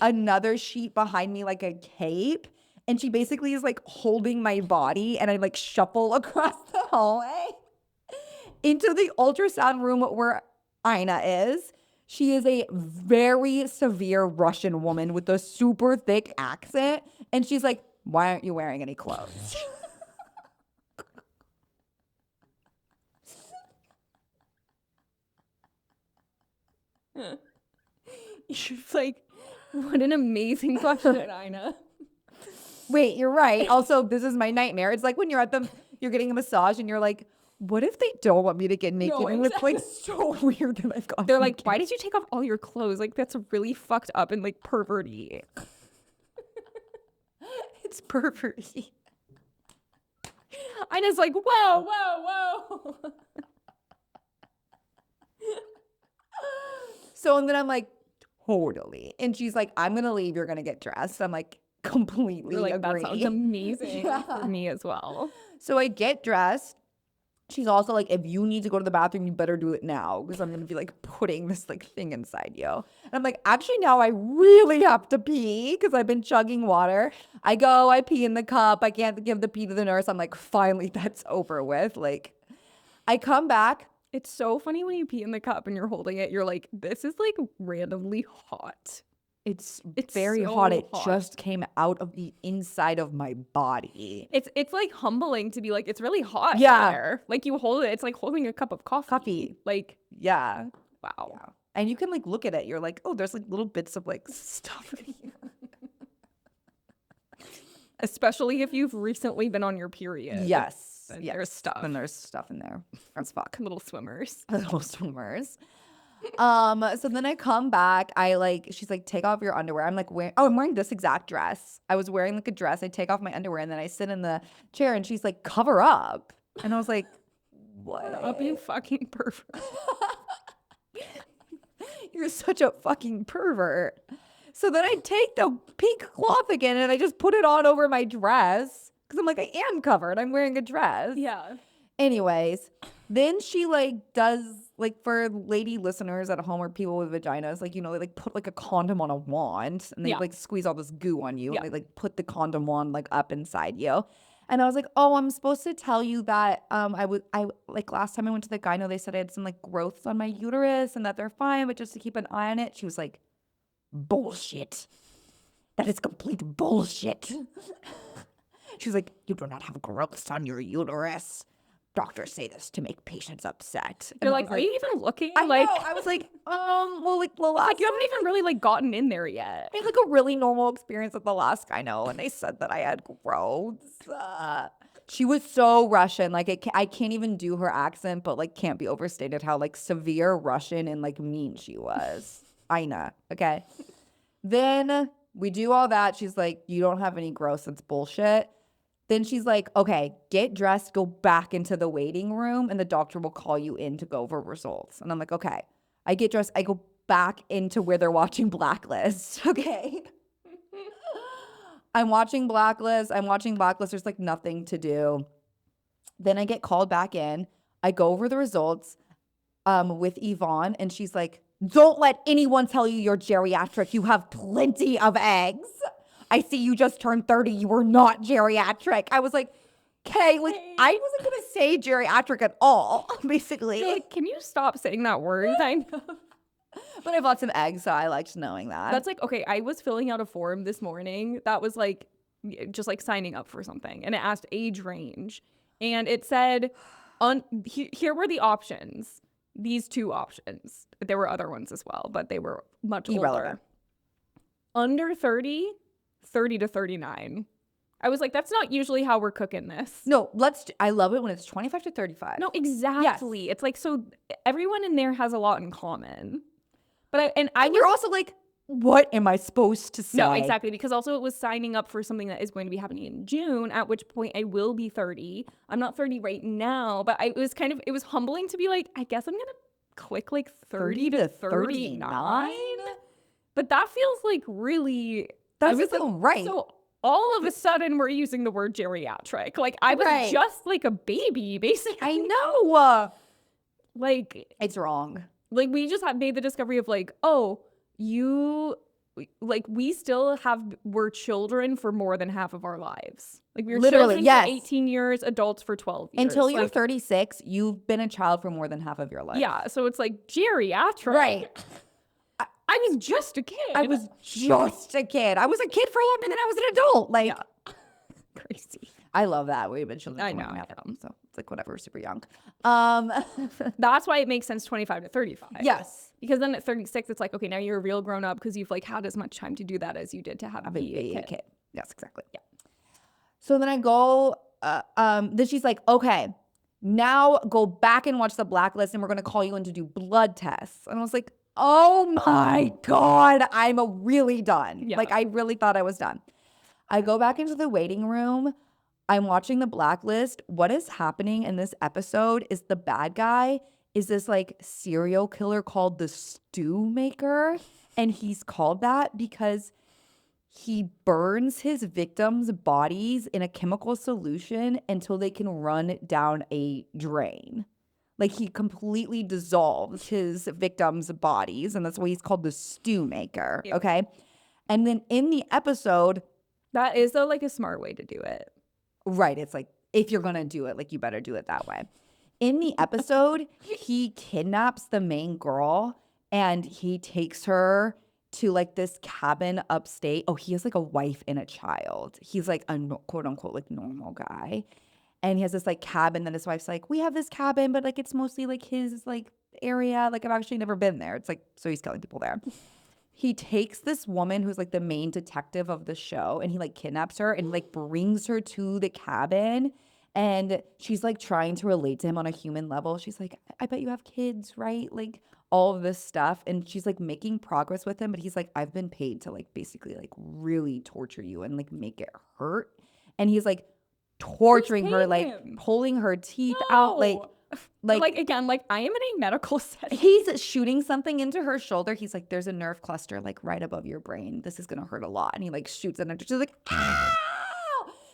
another sheet behind me like a cape, and she basically is like holding my body, and I like shuffle across the hallway into the ultrasound room where Ina is. She is a very severe Russian woman with a super thick accent, and she's like, why aren't you wearing any clothes? She's like, what an amazing question, Ina. Wait, you're right. Also, this is my nightmare. It's like when you're you're getting a massage and you're like, what if they don't want me to get naked? No, and it's like so weird that I've got. They're like, why did you take off all your clothes? Like, that's really fucked up and like perverty. It's perverty. Ina's like, whoa, whoa, whoa. So, and then I'm like, totally. And she's like, I'm going to leave. You're going to get dressed. I'm like, completely You're like, agree. that sounds amazing for me as well. So I get dressed. She's also like, if you need to go to the bathroom, you better do it now because I'm going to be like putting this like thing inside you. And I'm like, actually, now I really have to pee because I've been chugging water. I go, I pee in the cup. I can't give the pee to the nurse. I'm like, finally, that's over with. Like, I come back. It's so funny when you pee in the cup and you're holding it. You're like, this is like randomly hot. It's very so hot. It hot. just came out of the inside of my body. It's like humbling to be like, it's really hot. Yeah. There. Like you hold it. It's like holding a cup of coffee. Like, Yeah. wow. Yeah. And you can like look at it. You're like, oh, there's like little bits of like stuff in here. Especially if you've recently been on your period. Yes. Then Yes. there's stuff. And there's stuff in there. As fuck. Little swimmers. Little swimmers. So then I come back. She's like, take off your underwear. I'm like, I'm wearing this exact dress. I was wearing like a dress. I take off my underwear and then I sit in the chair and she's like, cover up. And I was like, what? Up, you fucking pervert. You're such a fucking pervert. So then I take the pink cloth again and I just put it on over my dress because I'm like, I am covered. I'm wearing a dress. Yeah. Anyways, then she like does like for lady listeners at home or people with vaginas, like, you know, they like put like a condom on a wand and they like squeeze all this goo on you and they like put the condom wand like up inside you. And I was like, oh, I'm supposed to tell you that I like last time I went to the gyno, they said I had some like growths on my uterus and that they're fine, but just to keep an eye on it. She was like, bullshit. That is complete bullshit. She was like, you do not have growths on your uterus. Doctors say this to make patients upset. You're like, are you even looking? I like, know. I was like, well, like you haven't even really like gotten in there yet. I had like a really normal experience at the last gyno, and they said that I had growths. She was so Russian. Like, I can't even do her accent, but like can't be overstated how like severe Russian and like mean she was. Aina, okay? Then we do all that. She's like, you don't have any growths. It's bullshit. Then she's like, okay, get dressed, go back into the waiting room, and the doctor will call you in to go over results. And I'm like, okay. I get dressed. I go back into where they're watching Blacklist. Okay. I'm watching Blacklist. There's like nothing to do. Then I get called back in. I go over the results with Yvonne, and she's like, don't let anyone tell you you're geriatric. You have plenty of eggs. I see you just turned 30. You were not geriatric. I was like, okay, like I wasn't going to say geriatric at all, basically. You're like, can you stop saying that word? I know. But I bought some eggs, so I liked knowing that. That's like, okay, I was filling out a form this morning that was like, just like signing up for something. And it asked age range. And it said, here were the options. These two options. There were other ones as well, but they were much older. Under 30 to 39. I was like, that's not usually how we're cooking this. No, I love it when it's 25 to 35. No, exactly. Yes. It's like, so everyone in there has a lot in common. But you're also like, what am I supposed to say? No, exactly. Because also it was signing up for something that is going to be happening in June, at which point I will be 30. I'm not 30 right now, but it was humbling to be like, I guess I'm going to click like 30 to 39. But that feels like really... That feels right. So all of a sudden we're using the word geriatric. Like I was just like a baby, basically. I know. Like it's wrong. Like we just made the discovery of like, oh, we're children for more than half of our lives. Like we were literally children for 18 years, adults for 12 years. Until you're 36, you've been a child for more than half of your life. Yeah. So it's like geriatric. Right. I was just a kid. I was a kid for a long time, and then I was an adult. Like, crazy. I love that. We've been children. I know. So it's like whatever. We're super young. That's why it makes sense 25 to 35. Yes. Because then at 36, it's like, okay, now you're a real grown up because you've like had as much time to do that as you did to have a kid. Yes, exactly. Yeah. So then I go. Then she's like, okay, now go back and watch the Blacklist, and we're gonna call you in to do blood tests. And I was like, oh my God, I'm really done. Yeah. Like I really thought I was done. I go back into the waiting room. I'm watching the Blacklist. What is happening in this episode is the bad guy is this like serial killer called the Stew Maker. And he's called that because he burns his victims' bodies in a chemical solution until they can run down a drain. Like he completely dissolves his victims' bodies, and that's why he's called the Stew Maker. Yep. Okay. And then in the episode, that is though like a smart way to do it. Right. It's like, if you're gonna do it, like you better do it that way. In the episode, he kidnaps the main girl and he takes her to like this cabin upstate. Oh, he has like a wife and a child. He's like a quote unquote like normal guy. And he has this like cabin that his wife's like, we have this cabin, but like it's mostly like his like area. Like I've actually never been there. It's like, so he's killing people there. He takes this woman who's like the main detective of the show and he like kidnaps her and like brings her to the cabin. And she's like trying to relate to him on a human level. She's like, I bet you have kids, right? Like all of this stuff. And she's like making progress with him. But he's like, I've been paid to like basically like really torture you and like make it hurt. And he's like, torturing her, like pulling her teeth out, like Like again, like I am in a medical setting. He's shooting something into her shoulder. He's like, there's a nerve cluster like right above your brain. This is going to hurt a lot. And he like shoots it. And she's like, ow!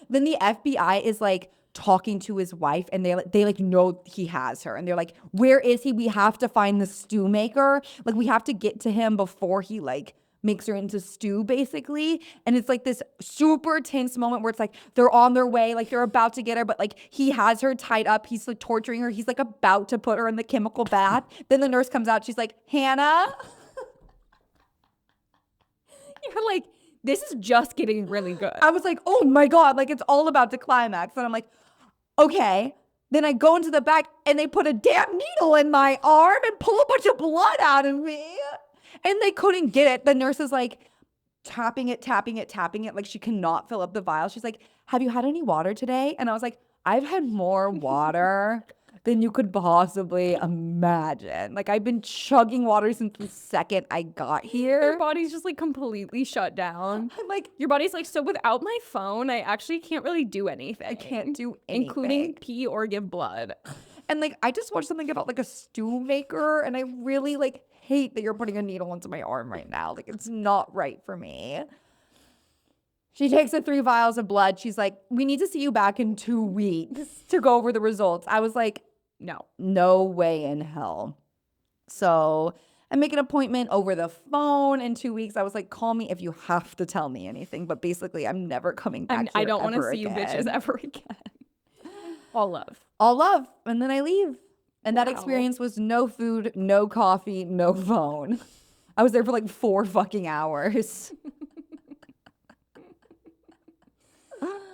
Then the FBI is like talking to his wife and they like know he has her. And they're like, where is he? We have to find the stew maker. Like we have to get to him before he like makes her into stew basically. And it's like this super tense moment where it's like they're on their way, like they're about to get her, but like he has her tied up, he's like torturing her, he's like about to put her in the chemical bath. Then the nurse comes out, she's like, Hannah. You're like, this is just getting really good. I was like, oh my God, like it's all about to climax. And I'm like, okay. Then I go into the back and they put a damn needle in my arm and pull a bunch of blood out of me. And they couldn't get it. The nurse is like tapping it. Like she cannot fill up the vial. She's like, have you had any water today? And I was like, I've had more water than you could possibly imagine. Like I've been chugging water since the second I got here. Your body's just like completely shut down. I'm like, your body's like, so without my phone, I actually can't really do anything. I can't do anything. Including pee or give blood. And like, I just watched something about like a stew maker and I really like hate that you're putting a needle into my arm right now. Like it's not right for me. She takes the 3 vials of blood. She's like, we need to see you back in 2 weeks to go over the results. I was like, no way in hell. So I make an appointment over the phone in 2 weeks. I was like, call me if you have to tell me anything. But basically, I'm never coming back here I don't want to see again. you bitches ever again. All love. All love. And then I leave. And that experience was no food, no coffee, no phone. I was there for like 4 fucking hours.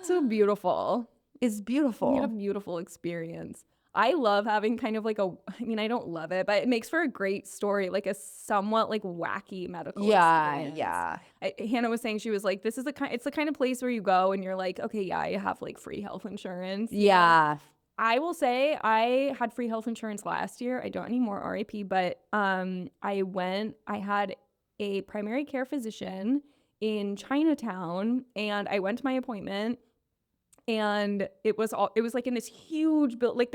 So beautiful. It's beautiful. You had a beautiful experience. I love having kind of like I don't love it, but it makes for a great story, like a somewhat like wacky medical experience. Yeah. Hannah was saying, she was like, it's the kind of place where you go and you're like, okay, yeah, I have like free health insurance. Yeah. I will say I had free health insurance last year. I don't anymore, RIP, but I had a primary care physician in Chinatown and I went to my appointment. And it was like in this huge building. Like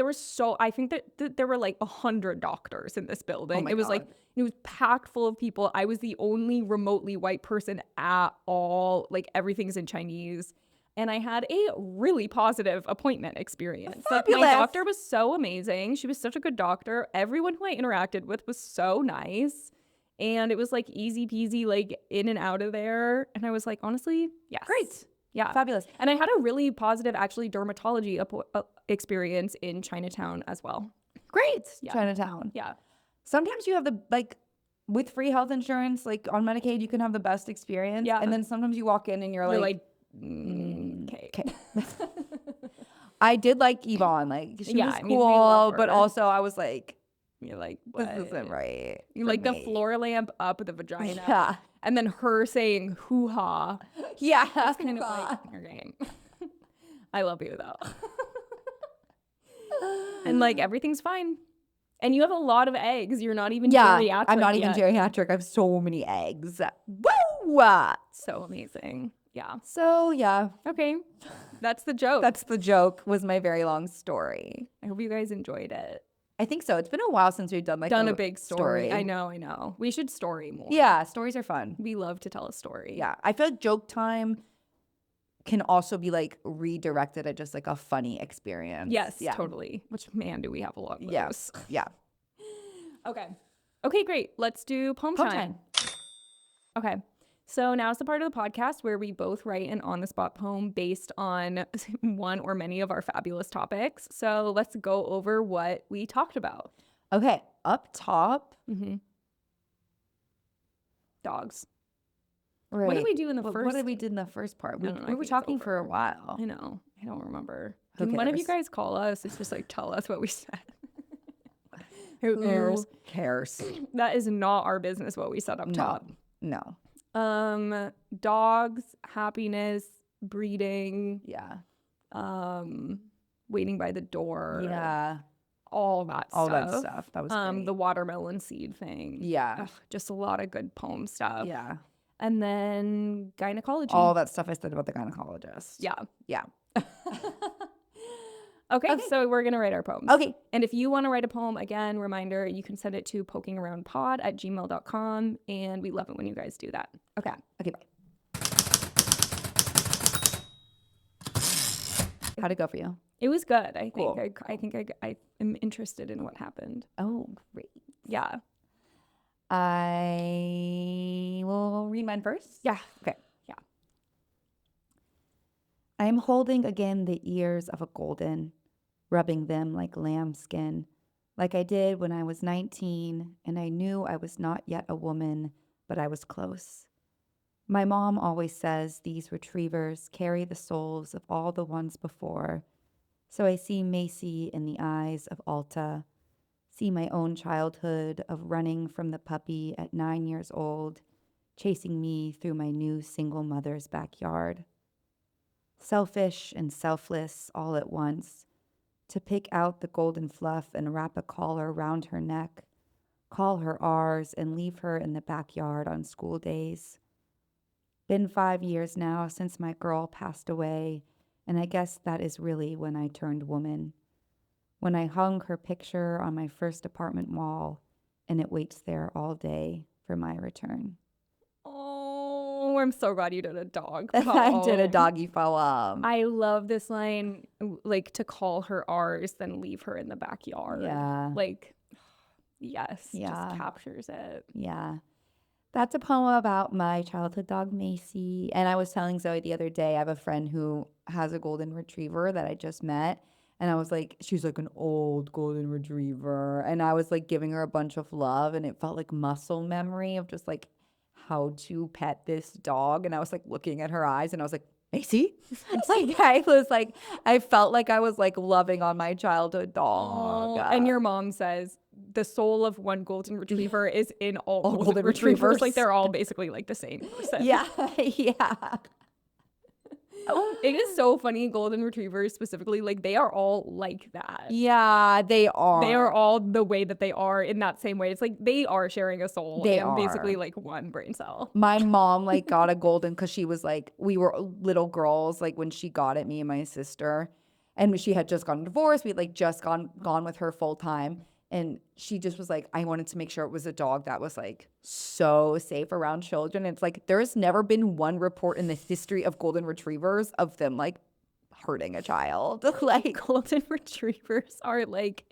I think that there were like 100 doctors in this building. Oh it was God. like, it was packed full of people. I was the only remotely white person at all. Like everything's in Chinese. And I had a really positive appointment experience. Like, my doctor was so amazing. She was such a good doctor. Everyone who I interacted with was so nice. And it was like easy peasy, like in and out of there. And I was like, honestly, yes. Great. Yeah. Fabulous. And I had a really positive, actually, dermatology experience in Chinatown as well. Great. Yeah. Chinatown. Yeah. Sometimes you have with free health insurance, like on Medicaid, you can have the best experience. Yeah. And then sometimes you walk in and you're like okay. I did like Yvonne. Like, she was I mean, we cool, love her. but also I was like, You're like, what? this isn't right. You like the floor lamp up the vagina. Yeah. And then her saying hoo-ha. Yeah. That's kind of like your game. I love you, though. And like, everything's fine. And you have a lot of eggs. You're not even geriatric I'm not even yet. geriatric. I have so many eggs. Woo! So amazing. Yeah. So, yeah. Okay. That's the joke. That's the joke, was my very long story. I hope you guys enjoyed it. I think so. It's been a while since we've done a big story. I know. We should story more. Yeah, stories are fun. We love to tell a story. Yeah. I feel like joke time can also be like redirected at just like a funny experience. Yes, yeah. Totally. Which, man, do we have a lot of those. Yes. Yeah. Okay, great. Let's do poem time. Okay. So now's the part of the podcast where we both write an on-the-spot poem based on one or many of our fabulous topics. So let's go over what we talked about. Okay. Up top. Dogs. Right. What did we do in the first? What did we do in the first part? We were talking for a while. I know. I don't remember. Who Can one of you cares? guys call us? It's just like, tell us what we said. Who cares? That is not our business what we said up top. No. Dogs, happiness, breeding, Yeah. waiting by the door. Yeah. All that stuff. That was great. The watermelon seed thing. Yeah. Ugh, just a lot of good poem stuff. Yeah. And then gynecology. All that stuff I said about the gynecologist. Yeah. Yeah. Okay, so we're going to write our poems. Okay. And if you want to write a poem, again, reminder, you can send it to pokingaroundpod@gmail.com. And we love it when you guys do that. Okay. Okay, bye. How'd it go for you? It was good, I think. Cool. I think I am interested in what happened. Oh, great. Yeah. I will read mine first. Yeah. Okay. Yeah. I am holding again the ears of a golden, rubbing them like lambskin, like I did when I was 19 and I knew I was not yet a woman, but I was close. My mom always says these retrievers carry the souls of all the ones before, so I see Macy in the eyes of Alta, see my own childhood of running from the puppy at 9 years old, chasing me through my new single mother's backyard. Selfish and selfless all at once, to pick out the golden fluff and wrap a collar round her neck, call her ours and leave her in the backyard on school days. Been 5 years now since my girl passed away, and I guess that is really when I turned woman. When I hung her picture on my first apartment wall, and it waits there all day for my return. Oh, I'm so glad you did a dog I poem. did a doggy poem. I love this line, like, to call her ours, then leave her in the backyard. Yeah. Like, yes, Yeah. just captures it. Yeah. That's a poem about my childhood dog, Macy. And I was telling Zoe the other day, I have a friend who has a golden retriever that I just met. And I was like, she's like an old golden retriever. And I was like giving her a bunch of love. And it felt like muscle memory of just like how to pet this dog. And I was like looking at her eyes and I was like, Macy? I felt like I was like loving on my childhood dog. And your mom says the soul of one golden retriever is in all golden retrievers. retrievers. Like, they're all basically like the same person. Yeah. Yeah. It is so funny. Golden retrievers specifically, like, they are all like that. Yeah, they are. They are all the way that they are in that same way. It's like they are sharing a soul. They and are. basically like one brain cell. My mom like got a golden because she was like, we were little girls like when she got it, me and my sister, and she had just gotten divorced. We'd like just gone with her full time, and she just was like, I wanted to make sure it was a dog that was like so safe around children. It's like there's never been one report in the history of golden retrievers of them like hurting a child. Like Golden retrievers are like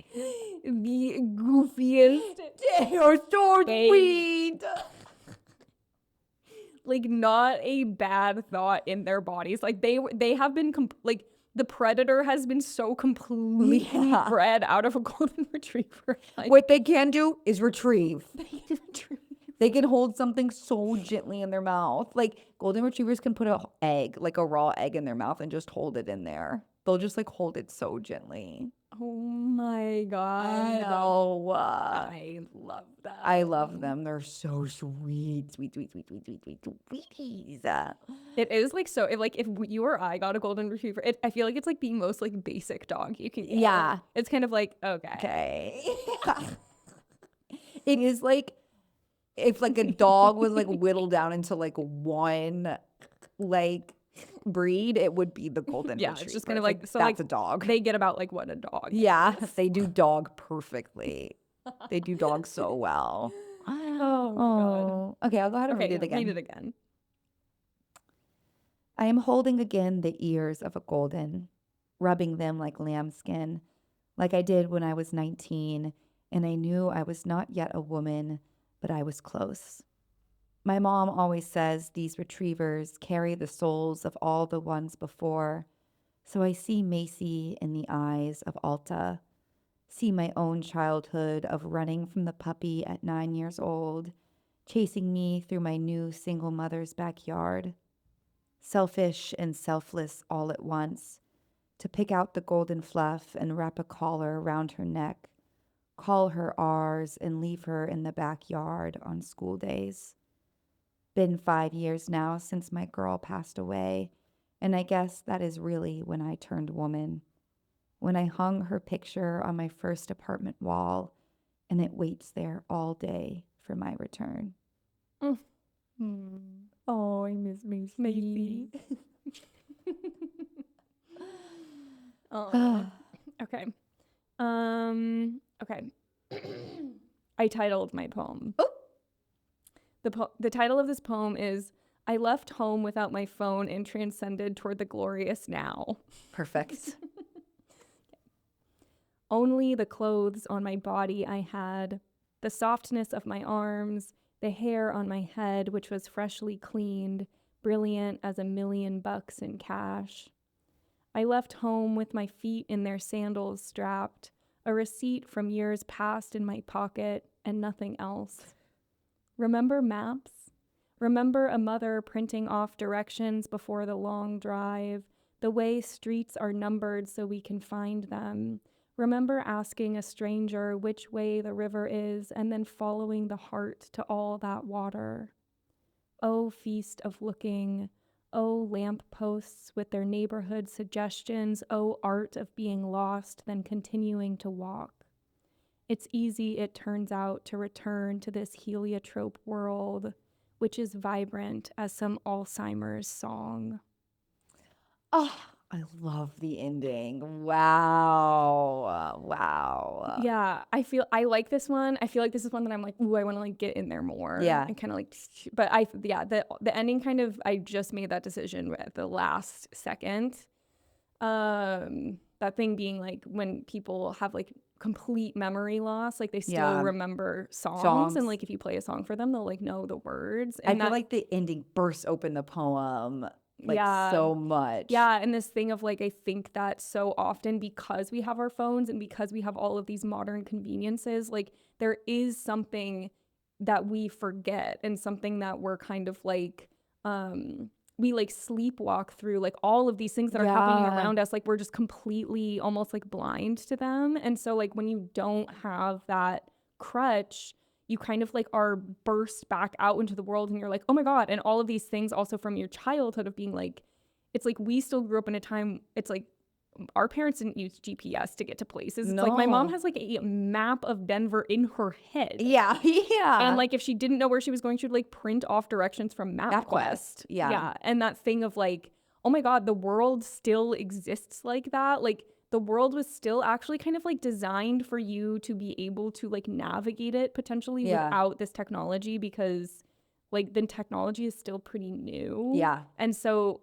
the goofiest. they are so sweet. Like, not a bad thought in their bodies. Like, they have been like, the predator has been so completely bred out of a golden retriever. Like, What they can do is retrieve. they can retrieve. They can hold something so gently in their mouth. Like golden retrievers can put a egg, like a raw egg in their mouth and just hold it in there. They'll just like hold it so gently. Oh my god. I know. I love that. I love them. They're so sweet. Sweeties. It is like so if you or I got a golden retriever, I feel like it's like the most like basic dog you can get. Yeah. It's kind of like, okay. It is like if like a dog was like whittled down into like one like breed, it would be the golden retriever. It's just kind of like so that's like a dog. They get about like what a dog. Yeah, they do dog perfectly. They do dog so well. Oh, Okay, I'll go ahead and okay, read it again. Read it again. I am holding again the ears of a golden, rubbing them like lambskin, like I did when I was 19, and I knew I was not yet a woman, but I was close. My mom always says these retrievers carry the souls of all the ones before, so I see Macy in the eyes of Alta, see my own childhood of running from the puppy at 9 years old, chasing me through my new single mother's backyard. Selfish and selfless all at once, to pick out the golden fluff and wrap a collar round her neck, call her ours and leave her in the backyard on school days. Been 5 years now since my girl passed away, and I guess that is really when I turned woman. When I hung her picture on my first apartment wall, and it waits there all day for my return. Oh, I miss Macy. Okay. Okay. I titled my poem. Oh. The title of this poem is I Left Home Without My Phone and Transcended Toward the Glorious Now. Perfect. Only the clothes on my body I had, the softness of my arms, the hair on my head, which was freshly cleaned, brilliant as $1,000,000 in cash. I left home with my feet in their sandals strapped, a receipt from years past in my pocket, and nothing else. Remember maps? Remember a mother printing off directions before the long drive, the way streets are numbered so we can find them. Remember asking a stranger which way the river is and then following the heart to all that water. Oh, feast of looking. Oh, lamp posts with their neighborhood suggestions. Oh, art of being lost, then continuing to walk. It's easy, it turns out, to return to this heliotrope world, which is vibrant as some Alzheimer's song. Oh, I love the ending. Wow. Wow. Yeah, I like this one. I feel like this is one that I'm like, ooh, I want to like get in there more. Yeah. And kind of like, but the ending kind of, I just made that decision at the last second. That thing being like when people have like complete memory loss, like they still remember songs, and like if you play a song for them, they'll like know the words. And I feel like the ending bursts open the poem like so much. Yeah, and this thing of like, I think that so often because we have our phones and because we have all of these modern conveniences, like there is something that we forget and something that we're kind of like, we like sleepwalk through like all of these things that are happening around us. Like we're just completely almost like blind to them. And so like when you don't have that crutch, you kind of like are burst back out into the world and you're like, oh my God. And all of these things also from your childhood of being like, it's like we still grew up in a time, it's like our parents didn't use GPS to get to places. It's like my mom has like a map of Denver in her head. Yeah. And like if she didn't know where she was going, she would like print off directions from MapQuest. Yeah. And that thing of like, oh my God, the world still exists like that. Like the world was still actually kind of like designed for you to be able to like navigate it potentially without this technology, because like the technology is still pretty new. Yeah. And so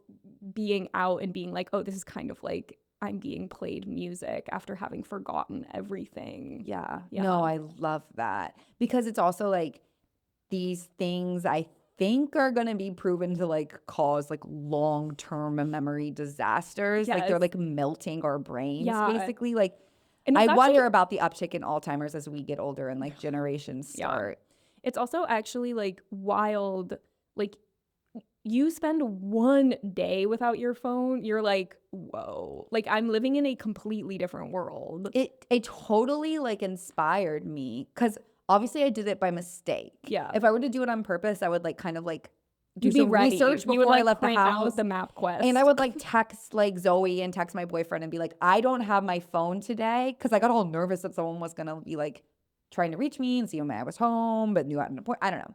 being out and being like, oh, this is kind of like I'm being played music after having forgotten everything. Yeah. No, I love that. Because it's also like these things I think are going to be proven to like cause like long-term memory disasters. Like they're like melting our brains basically. Like and I wonder about the uptick in Alzheimer's as we get older and like generations start. It's also actually like wild. Like you spend one day without your phone, you're like, whoa, like I'm living in a completely different world. It totally like inspired me because obviously I did it by mistake. Yeah. If I were to do it on purpose, I would like kind of like do You'd some be ready. research before you would, like, I left the print house. Out the MapQuest. And I would like text like Zoe and text my boyfriend and be like, I don't have my phone today, because I got all nervous that someone was gonna be like trying to reach me and see when I was home, but knew I had an appointment. I don't know.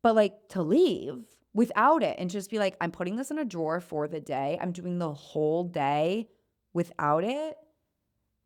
But like to leave without it and just be like, I'm putting this in a drawer for the day. I'm doing the whole day without it.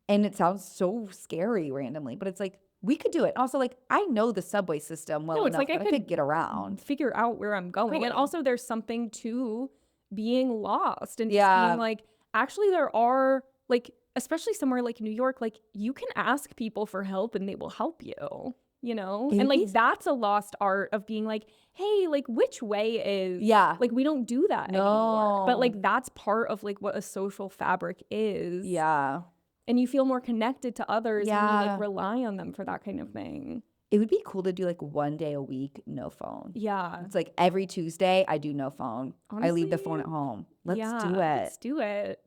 And it sounds so scary randomly, but it's like, we could do it. Also, like, I know the subway system well enough that I could get around. Figure out where I'm going. And also there's something to being lost and just being like, actually there are like, especially somewhere like New York, like you can ask people for help and they will help you. You know, and like that's a lost art of being like, hey, like which way is like we don't do that anymore. But like that's part of like what a social fabric is. Yeah. And you feel more connected to others when you like rely on them for that kind of thing. It would be cool to do like one day a week, no phone. Yeah. It's like every Tuesday I do no phone. Honestly, I leave the phone at home. Let's do it. Let's do it.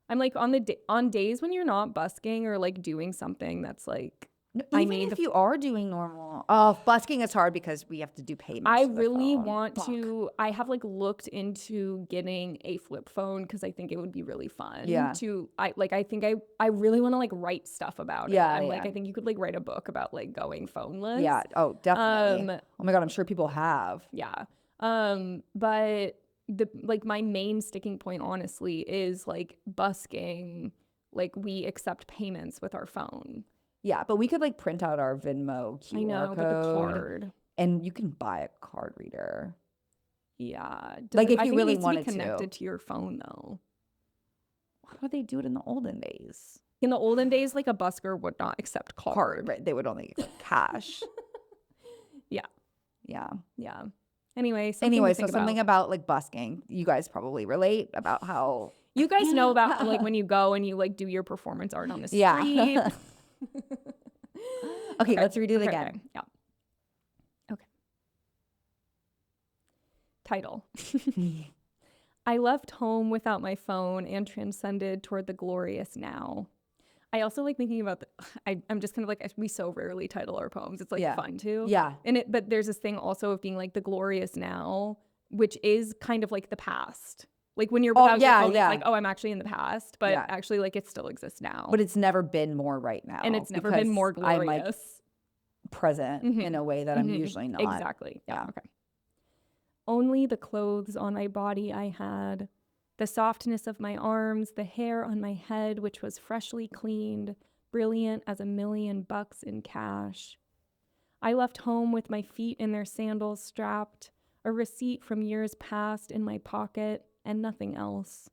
I'm like on days when you're not busking or like doing something that's like, even if you are doing normal. Oh, busking is hard because we have to do payments. I really want to. I have like looked into getting a flip phone because I think it would be really fun. Yeah. I think I really want to like write stuff about it. Yeah. Like I think you could like write a book about like going phoneless. Yeah. Oh, definitely. Oh my God, I'm sure people have. Yeah. But my main sticking point honestly is like busking. like we accept payments with our phone. Yeah, but we could like print out our Venmo QR I know, code. but the card. And you can buy a card reader. Yeah. Like, if I you think it really needs to wanted be to. connected to your phone though. How did they do it in the olden days? In the olden days, like a busker would not accept card. Right. They would only accept cash. Yeah. Yeah. Yeah. Anyway, So something about like busking. You guys probably relate about how you guys know about like when you go and you like do your performance art on the street. Yeah. Okay, let's redo it again. Okay. Yeah. Okay. Title. I left home without my phone and transcended toward the glorious now. I also like thinking about I'm just kind of like, we so rarely title our poems. It's like fun too. Yeah. But there's this thing also of being like the glorious now, which is kind of like the past. Like when you're without your phone, it's like, oh, I'm actually in the past, but actually like it still exists now. But it's never been more right now. And it's never been more glorious. I'm like present in a way that I'm usually not. Exactly. Yeah. Okay. Only the clothes on my body I had, the softness of my arms, the hair on my head, which was freshly cleaned, brilliant as $1,000,000 in cash. I left home with my feet in their sandals strapped, a receipt from years past in my pocket, and nothing else.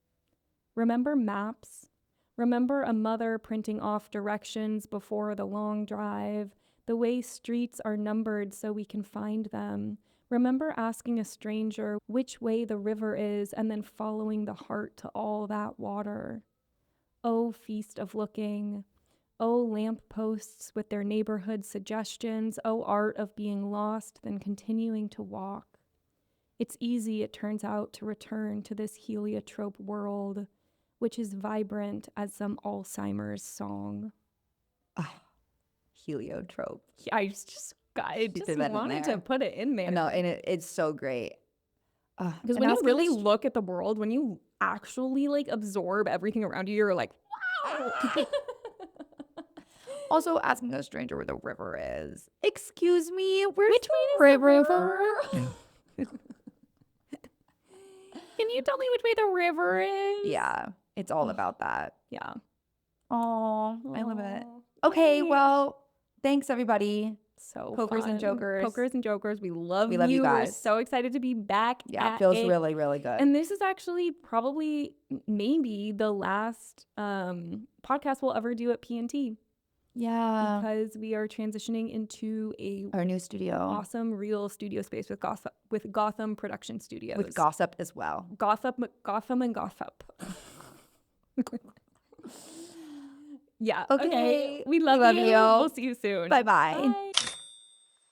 Remember maps? Remember a mother printing off directions before the long drive, the way streets are numbered so we can find them. Remember asking a stranger which way the river is and then following the heart to all that water. Oh, feast of looking. Oh, lamp posts with their neighborhood suggestions. Oh, art of being lost, then continuing to walk. It's easy, it turns out, to return to this heliotrope world, which is vibrant as some Alzheimer's song. Heliotrope. I just wanted to put it in there. No, and it's so great. Because when you really look at the world, when you actually like absorb everything around you, you're like, wow. Also, asking a stranger where the river is. Excuse me, which way is the river? Can you tell me which way the river is? Yeah, it's all about that. Yeah. Oh, I love it. Okay, well, thanks everybody. So Pokers and Jokers. Pokers and Jokers. We love you guys. We're so excited to be back. Yeah, it feels really, really good. And this is actually probably maybe the last podcast we'll ever do at P&T. Yeah. Because we are transitioning into our new studio. Awesome real studio space with Gotham Production Studios. With Gossip as well. Gotham and Gossip. Yeah. Okay. We love you. We'll see you soon. Bye-bye. Bye.